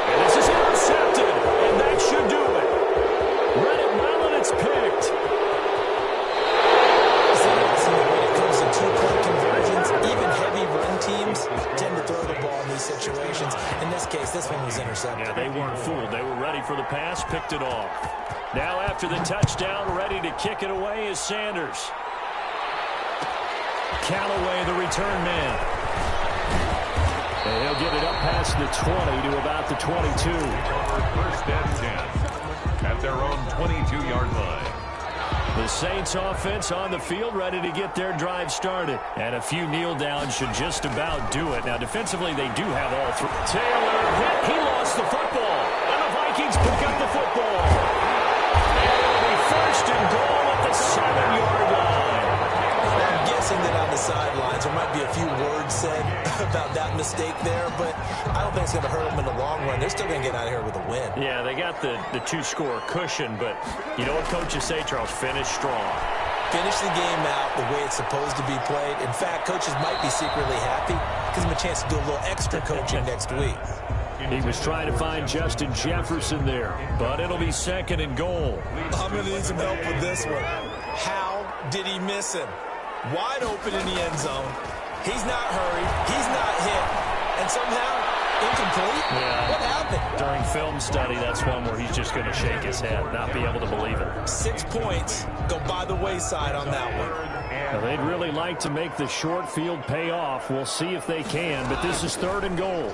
And this is intercepted. And that should do it. Read it well, and it's picked. When it comes to 2-point conversions, even heavy run teams tend to throw the ball in these situations. In this case, this one was intercepted. Yeah, they weren't fooled. They were ready for the pass, picked it off. Now after the touchdown, ready to kick it away is Sanders. Callaway, the return man. And he'll get it up past the 20 to about the 22. 1st and 10 at their own 22-yard line. The Saints offense on the field, ready to get their drive started. And a few kneel downs should just about do it. Now, defensively, they do have all three. Taylor hit. He lost the football. And the Vikings pick up the football. And it'll be 1st and goal at the 7-yard line. I'm guessing noticing that on the sidelines. There might be a few words said about that mistake there, but I don't think it's going to hurt them in the long run. They're still going to get out of here with a win. Yeah, they got the two-score cushion, but you know what coaches say, Charles? Finish strong. Finish the game out the way it's supposed to be played. In fact, coaches might be secretly happy. Gives them a chance to do a little extra coaching next week. He was trying to find Justin Jefferson there, but it'll be 2nd and goal. I'm going to need some help with this one. How did he miss him? Wide open in the end zone. He's not hurried. He's not hit. And somehow, incomplete? Yeah. What happened? During film study, that's one where he's just going to shake his head, not be able to believe it. 6 points go by the wayside on that one. Well, they'd really like to make the short field pay off. We'll see if they can, but this is 3rd and goal.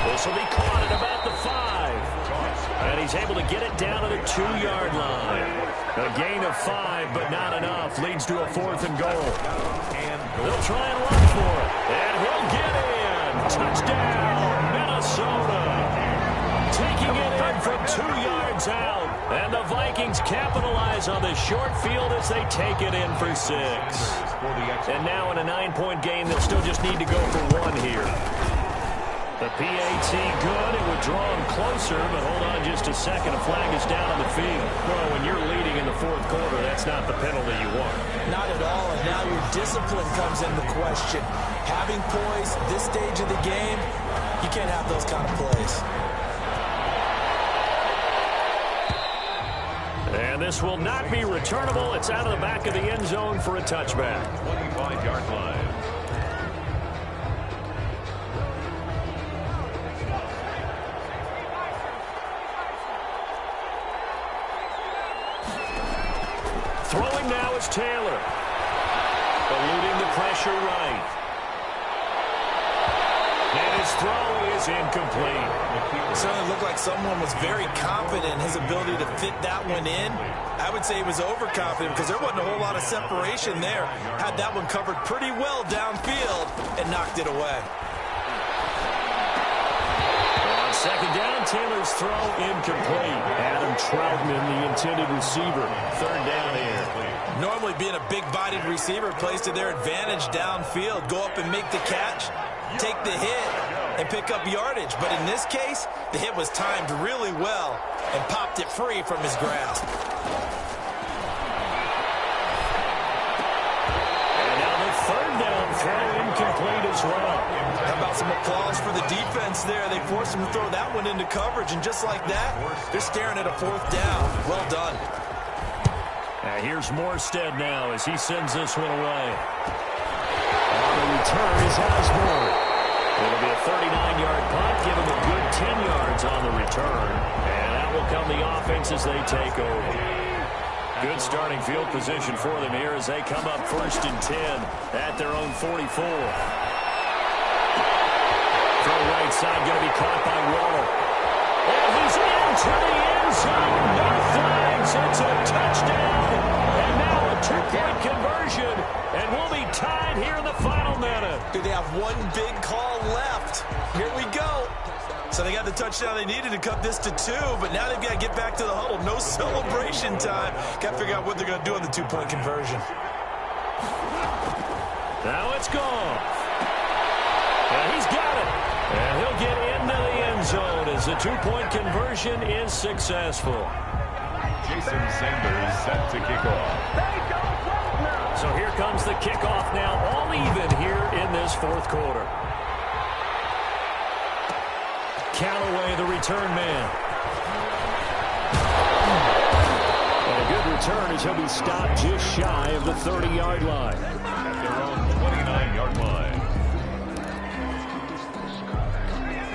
This will be caught at about the 5. And he's able to get it down to the 2-yard line. A gain of 5, but not enough. Leads to a 4th and goal. They'll try and run for it. And he'll get in. Touchdown, Minnesota. Taking it in from 2 yards out. And the Vikings capitalize on the short field as they take it in for 6. And now in a 9-point game, they'll still just need to go for 1 here. The PAT good. It would draw him closer, but hold on just a second. A flag is down on the field. Well, when you're leading in the 4th quarter, that's not the penalty you want. Not at all, and now your discipline comes into question. Having poise at this stage of the game, you can't have those kind of plays. And this will not be returnable. It's out of the back of the end zone for a touchback. 25-yard line. Throwing now is Taylor. Eluding the pressure right. And his throw is incomplete. It certainly looked like someone was very confident in his ability to fit that one in. I would say he was overconfident because there wasn't a whole lot of separation there. Had that one covered pretty well downfield and knocked it away. On 2nd down, Taylor's throw incomplete. Adam Troutman, the intended receiver. 3rd down here. Normally being a big-bodied receiver plays to their advantage downfield. Go up and make the catch, take the hit, and pick up yardage. But in this case, the hit was timed really well and popped it free from his grasp. And now the 3rd down throw incomplete as well. How about some applause for the defense there? They forced him to throw that one into coverage, and just like that, they're staring at a 4th down. Well done. Here's Morstead now as he sends this one away. On the return is Osborne. It'll be a 39-yard punt, give him a good 10 yards on the return. And that will come the offense as they take over. Good starting field position for them here as they come up 1st and 10 at their own 44. Throw right side, going to be caught by Waller. And he's into the end zone. No flags. It's a touchdown. And now a 2-point conversion. And we'll be tied here in the final minute. Do they have one big call left? Here we go. So they got the touchdown they needed to cut this to 2, but now they've got to get back to the huddle. No celebration time. Got to figure out what they're going to do on the 2-point conversion. Now it's gone. And he's got it. And he'll get into the end zone as the 2-point conversion is successful. Jason Sanders set to kick off. So here comes the kickoff now, all even here in this 4th quarter. Callaway, the return man. And a good return as he'll be stopped just shy of the 30-yard line. At their own 29-yard line.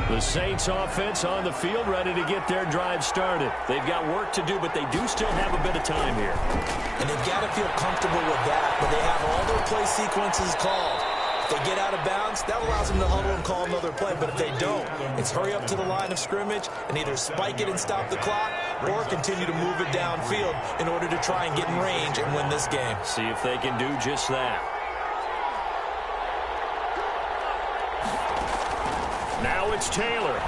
The Saints offense on the field ready to get their drive started. They've got work to do, but they do still have a bit of time here. And they've got to feel comfortable with that, but they have all their play sequences called. If they get out of bounds, that allows them to huddle and call another play. But if they don't, it's hurry up to the line of scrimmage and either spike it and stop the clock or continue to move it downfield in order to try and get in range and win this game. See if they can do just that. Now it's Taylor.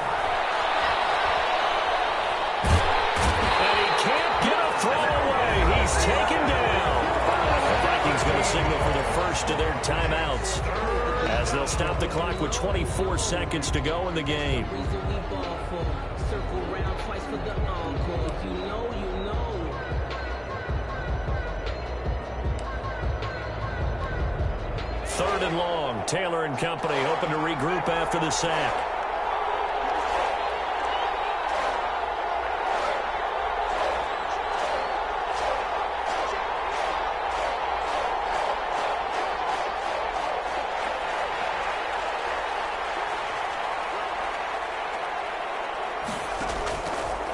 And he can't get a throw away. He first of their timeouts, as they'll stop the clock with 24 seconds to go in the game. Third and long. Taylor and company hoping to regroup after the sack.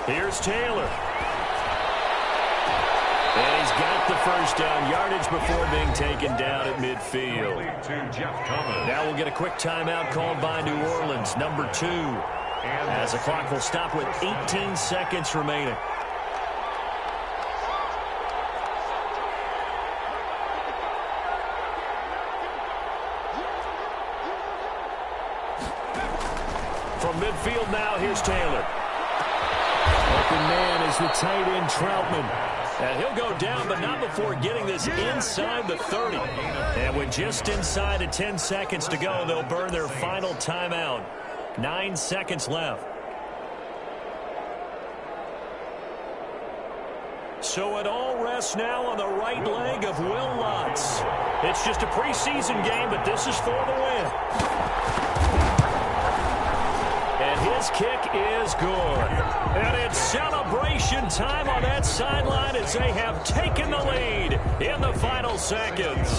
Here's Taylor. And he's got the first down yardage before being taken down at midfield. Now we'll get a quick timeout called by New Orleans, number 2. As the clock will stop with 18 seconds remaining. From midfield now, here's Taylor. Open man is the tight end, Troutman. And he'll go down, but not before getting this inside the 30. And with just inside of 10 seconds to go, they'll burn their final timeout. 9 seconds left. So it all rests now on the right leg of Will Lutz. It's just a preseason game, but this is for the win. And his kick is good. And it's celebration time on that sideline as they have taken the lead in the final seconds.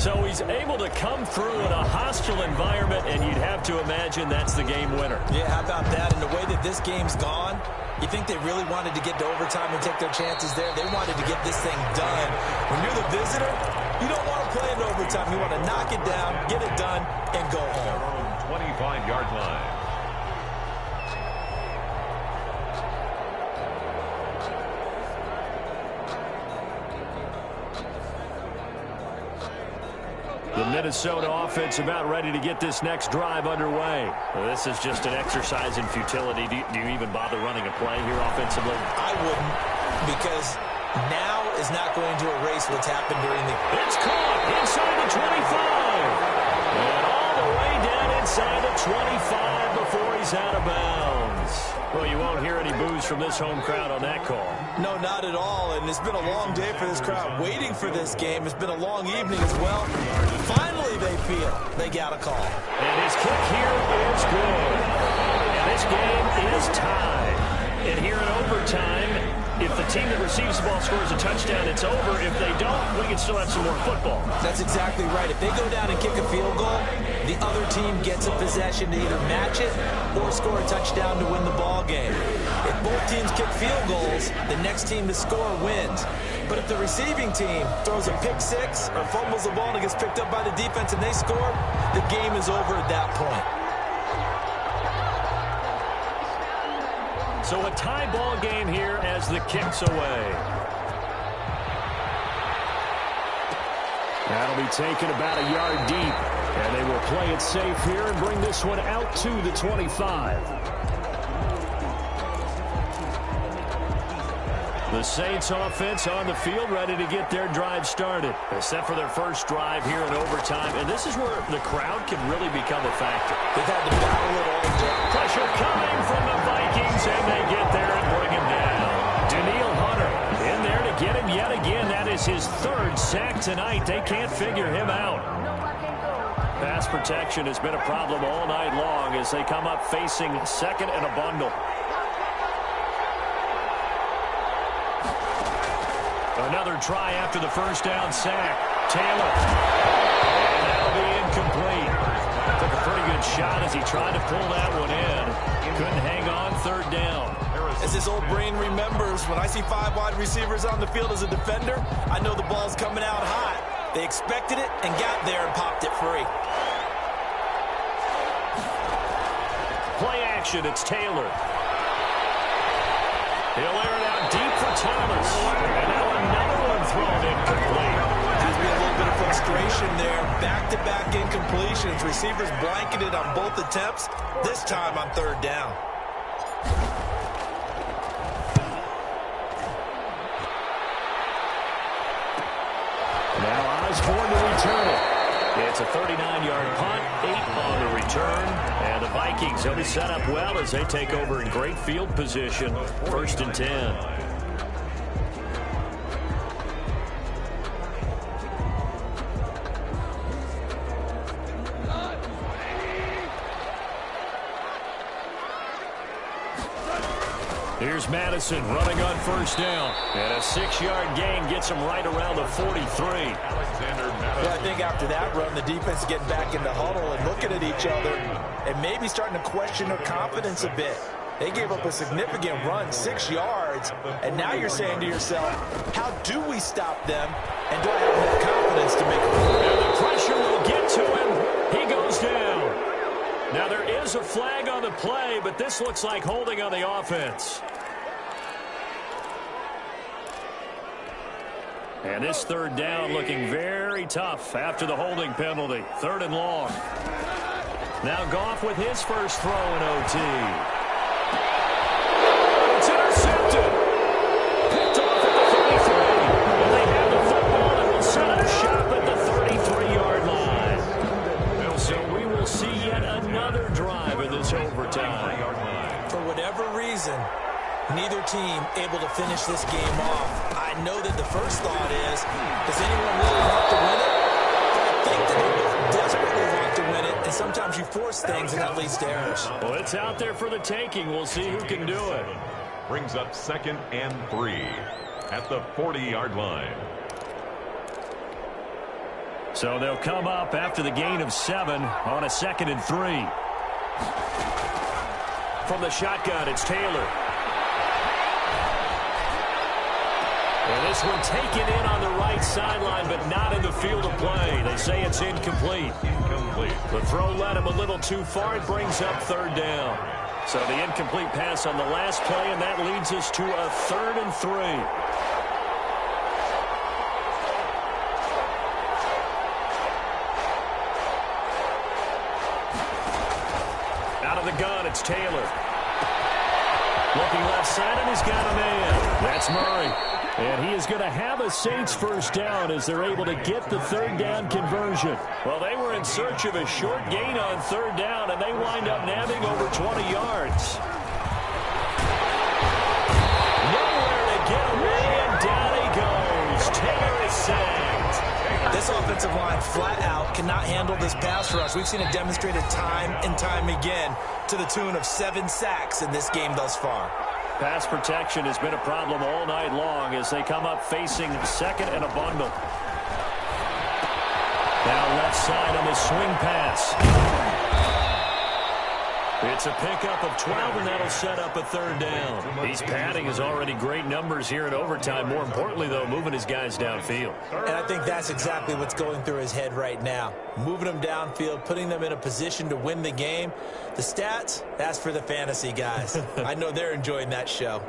So he's able to come through in a hostile environment, and you'd have to imagine that's the game winner. Yeah, how about that? And the way that this game's gone, you think they really wanted to get to overtime and take their chances there? They wanted to get this thing done. When you're the visitor, you don't want to play in overtime. You want to knock it down, get it done, and go home. 25-yard line. The Minnesota offense about ready to get this next drive underway. Well, this is just an exercise in futility. Do you even bother running a play here offensively? I wouldn't, because now is not going to erase what's happened during the... It's caught inside the 25. And all the way down inside the 25 before he's out of bounds. Well, you won't hear any boos from this home crowd on that call. No, not at all. And it's been a long day for this crowd waiting for this game. It's been a long evening as well. Finally, they feel they got a call. And his kick here is good. And this game is tied. And here in overtime, if the team that receives the ball scores a touchdown, it's over. If they don't, we can still have some more football. That's exactly right. If they go down and kick a field goal, the other team gets a possession to either match it or score a touchdown to win the ball game. If both teams kick field goals, the next team to score wins. But if the receiving team throws a pick six or fumbles the ball and it gets picked up by the defense and they score, the game is over at that point. So a tie ball game here as the kick's away. That'll be taken about a yard deep. And they will play it safe here and bring this one out to the 25. The Saints offense on the field ready to get their drive started. They set for their first drive here in overtime. And this is where the crowd can really become a factor. They've had to battle it all day. Pressure coming from the Vikings, and they get there and bring him down. Daniil Hunter in there to get him yet again. That is his third sack tonight. They can't figure him out. Pass protection has been a problem all night long as they come up facing second and a bundle. Another try after the first down sack. Taylor. And that'll be incomplete. Took a pretty good shot as he tried to pull that one in. Couldn't hang on, third down. As this old brain remembers, when I see 5 wide receivers on the field as a defender, I know the ball's coming out hot. They expected it and got there and popped it free. Play action, it's Taylor. He'll air it out deep for Thomas. And now another one thrown incomplete. Gives me a little bit of frustration there. Back-to-back incompletions. Receivers blanketed on both attempts, this time on third down. Now Osborne to return it. It's a 39-yard punt, 8 on the return. And the Vikings will be set up well as they take over in great field position. 1st and 10. Here's Madison running on 1st down. And a 6-yard gain gets him right around the 43. Well, I think after that run, the defense is getting back in the huddle and looking at each other and maybe starting to question their confidence a bit. They gave up a significant run, 6 yards, and now you're saying to yourself, how do we stop them, and do I have enough confidence to make a play? And the pressure will get to him. He goes down. Now there is a flag on the play, but this looks like holding on the offense. And this 3rd down looking very tough after the holding penalty. 3rd and long. Now Goff with his first throw in OT. It's intercepted. Picked off at the 33. And they have the football and will set up shop at the 33-yard line. So we will see yet another drive in this overtime. For whatever reason, neither team able to finish this game off. I know that the first thought is, does anyone really want to win it? I think that they both desperately want to win it, and sometimes you force things, and that leads to errors. Well, it's out there for the taking. We'll see who can do it. Brings up 2nd and 3 at the 40-yard line. So they'll come up after the gain of 7 on a 2nd and 3. From the shotgun, it's Taylor. And this one taken in on the right sideline, but not in the field of play. They say it's incomplete. The throw led him a little too far. It brings up 3rd down. So the incomplete pass on the last play, and that leads us to a 3rd and 3. Out of the gun, it's Taylor. Looking left side, and he's got a man. That's Murray. And he is going to have a Saints first down as they're able to get the 3rd down conversion. Well, they were in search of a short gain on 3rd down, and they wind up nabbing over 20 yards. Nowhere to get away, and down he goes. Taylor is sacked. This offensive line flat out cannot handle this pass rush. We've seen it demonstrated time and time again to the tune of 7 sacks in this game thus far. Pass protection has been a problem all night long as they come up facing 2nd and a bundle. Now left side on the swing pass. It's a pickup of 12, and that'll set up a 3rd down. He's padding his already great numbers here in overtime. More importantly, though, moving his guys downfield. And I think that's exactly what's going through his head right now. Moving them downfield, putting them in a position to win the game. The stats, that's for the fantasy guys. I know they're enjoying that show.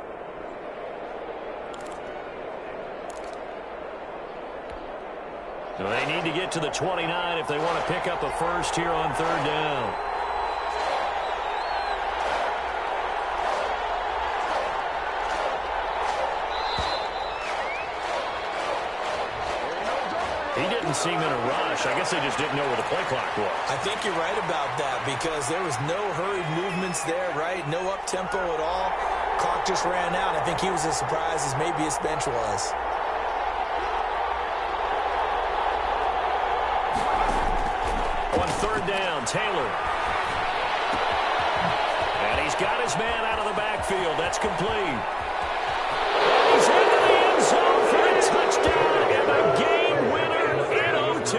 So they need to get to the 29 if they want to pick up a first here on 3rd down. He didn't seem in a rush. I guess they just didn't know where the play clock was. I think you're right about that because there was no hurried movements there, right? No up-tempo at all. Clock just ran out. I think he was as surprised as maybe his bench was. On 3rd down, Taylor. And he's got his man out of the backfield. That's complete. And he's into the end zone for a touchdown and a game winner in OT.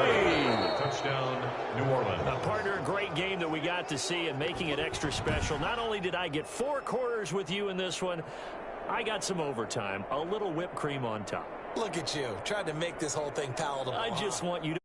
Touchdown, New Orleans. Partner, a great game that we got to see and making it extra special. Not only did I get 4 quarters with you in this one, I got some overtime, a little whipped cream on top. Look at you, trying to make this whole thing palatable. I just want you to